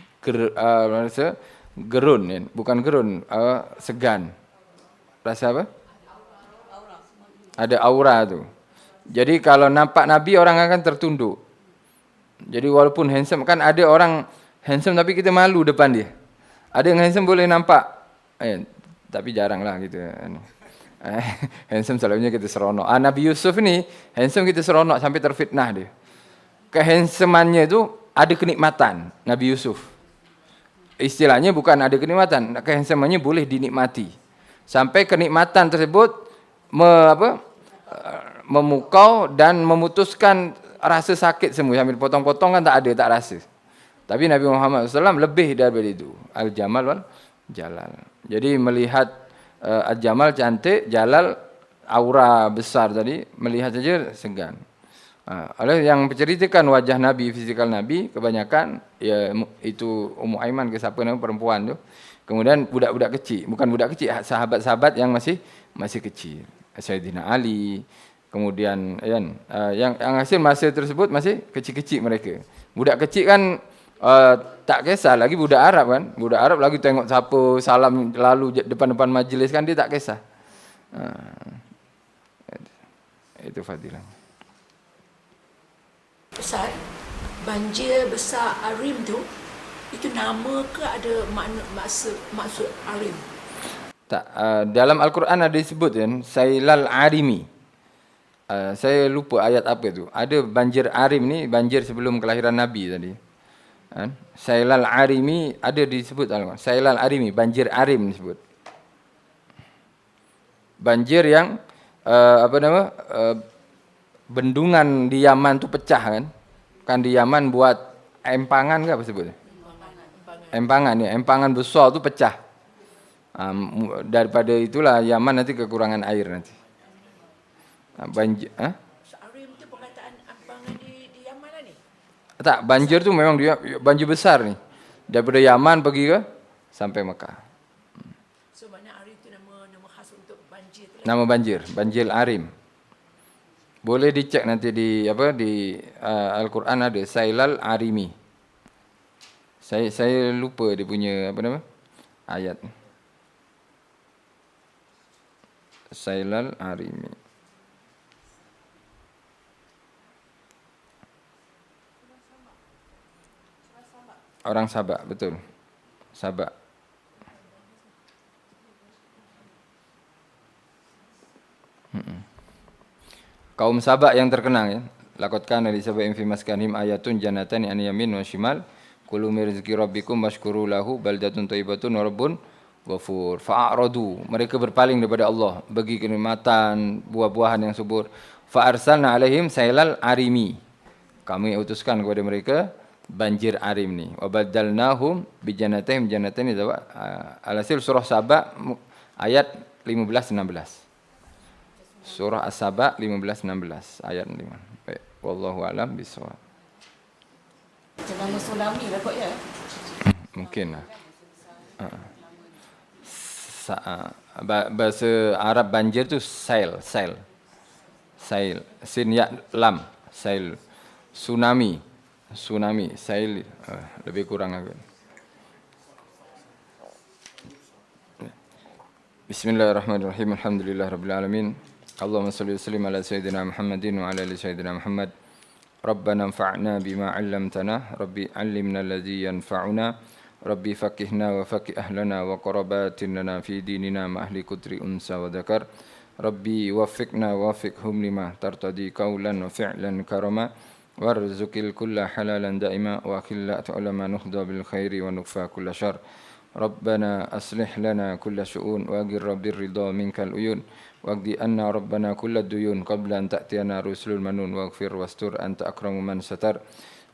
Rasa gerun, ya. Bukan gerun, segan. Rasa apa? Ada aura tu. Jadi kalau nampak Nabi orang akan tertunduk. Jadi walaupun handsome, kan ada orang handsome tapi kita malu depan dia. Ada yang handsome boleh nampak. Tapi jarang lah gitu. Handsome selalunya kita seronok. Nabi Yusuf ni handsome kita seronok sampai terfitnah dia. Kehandsomannya tu ada kenikmatan Nabi Yusuf. Istilahnya bukan ada kenikmatan, kehandsomannya boleh dinikmati. Sampai kenikmatan tersebut memukau dan memutuskan rasa sakit semua. Sambil potong-potong kan tak rasa. Tapi Nabi Muhammad SAW lebih daripada itu. Al-Jamal wal Jalal. Jadi melihat Al-Jamal cantik, Jalal aura besar tadi, melihat saja segan. Oleh yang menceritakan wajah Nabi, fizikal Nabi, kebanyakan ya itu Ummu Aiman ke siapa nama perempuan tu. Kemudian budak-budak kecil, bukan budak kecil, sahabat-sahabat yang masih kecil. Sayyidina Ali, kemudian yang hasil masa tersebut masih kecil-kecil mereka. Budak kecil kan tak kisah lagi budak Arab kan. Budak Arab lagi tengok siapa salam lalu depan-depan majlis kan dia tak kisah. Itu fadilah. Ustaz, banjir besar Arim tu itu nama ke ada maksud Arim? Tak, dalam Al-Quran ada disebut kan Sailal Arimi. Saya lupa ayat apa tu. Ada banjir Arim ni, banjir sebelum kelahiran Nabi tadi. Sailal Arimi ada disebut Al-Quran. Sailal Arimi, banjir Arim disebut. Banjir yang bendungan di Yaman tu pecah kan. Kan di Yaman buat empangan ke apa sebut? Empangan ya, empangan besar tu pecah. Daripada itulah Yaman nanti kekurangan air nanti. Banjir, Arim tu perkataan empangan di Yaman lah ni? Tak, banjir tu memang dia banjir besar ni. Daripada Yaman pergi ke sampai Mekah. So makna Arim tu nama khas untuk banjir tu lah. Nama banjir, banjir Arim. Boleh dicek nanti di Al-Quran ada Sailal Arimi. Saya lupa dia punya apa nama? Ayat. Sailal arimi. Orang Sabak, betul. Sabak. Kaum Sabak yang terkenal ya. Laqad kana li sab'in fi maskanihim ayatun jannatan an yamin wa shimal. Kulu min rizqi rabbikum washkuru lahu baldatun thayyibatun wa rabbun ghafur. Fa'aradu, mereka berpaling daripada Allah bagi kenikmatan buah-buahan yang subur. Fa'arsalna alaihim sailal arimi. Kami utuskan kepada mereka banjir arim ni. Wa badalnahum bi jannatihim jannatayn al-asil surah Saba ayat 15-16. Surah As-Saba 15-16 ayat 5. Baik, wallahu alam bisawab. Nama tsunami lah kot ya. Mungkin lah. Bahasa Arab banjir tu sail. Sin ya lam, sail. Tsunami, sail lebih kurang agak. Bismillahirrahmanirrahim. Alhamdulillahirabbil alamin. Allahumma salli wa sallim ala sayyidina Muhammadin wa ala ali sayyidina Muhammad. Rabbana anfa'na bima 'allamtana, Rabbi 'allimna alladhi yanfa'una, Rabbi faqihna wa faqih ahlana wa qarabatin lana fi dinina ma ahli kutri unsa wa dzakar. Rabbi waffiqna waffiqhum lima tartadi qawlan wa fi'lan karama warzuqil kulla halalan daima wa khilla ulama nukhda bil khairi wa nukfa kulla syarr. ربنا أصلح لنا كل شؤون وأجر بالرضا منك العيون واقضي أن ربنا كل الديون قبل أن تأتينا رسل المنون واغفر واستر أنت أكرم من ستر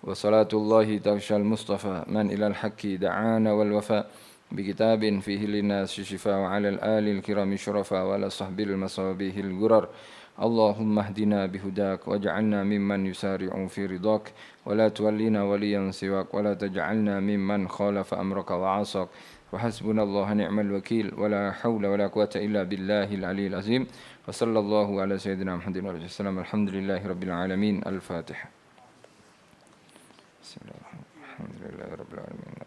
وصلاة الله تغشى المصطفى من إلى الحق دعانا والوفاء بكتاب فيه للناس شفاء وعلى الآل الكرام شرفاء وعلى صحب المصابيح الغرر اللهم اهدنا بهداك واجعلنا ممن يسارع في رضاك ولا تولنا وليا سواك ولا تجعلنا ممن خالف أمرك وعصاك وحسبنا الله نعم الوكيل ولا حول ولا قوة إلا بالله العلي العظيم وصلى الله على سيدنا محمد وعلى آله وسلم الحمد لله رب العالمين الفاتحة. بسم الله الحمد لله رب العالمين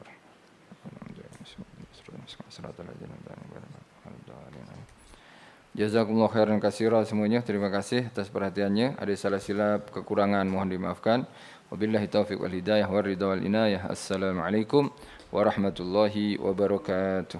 Jazakumullah khairan katsira semuanya. Terima kasih atas perhatiannya. Ada salah silap, kekurangan mohon dimaafkan. Wabillahi taufiq wal hidayah war ridha wal inayah. Assalamualaikum warahmatullahi wabarakatuh.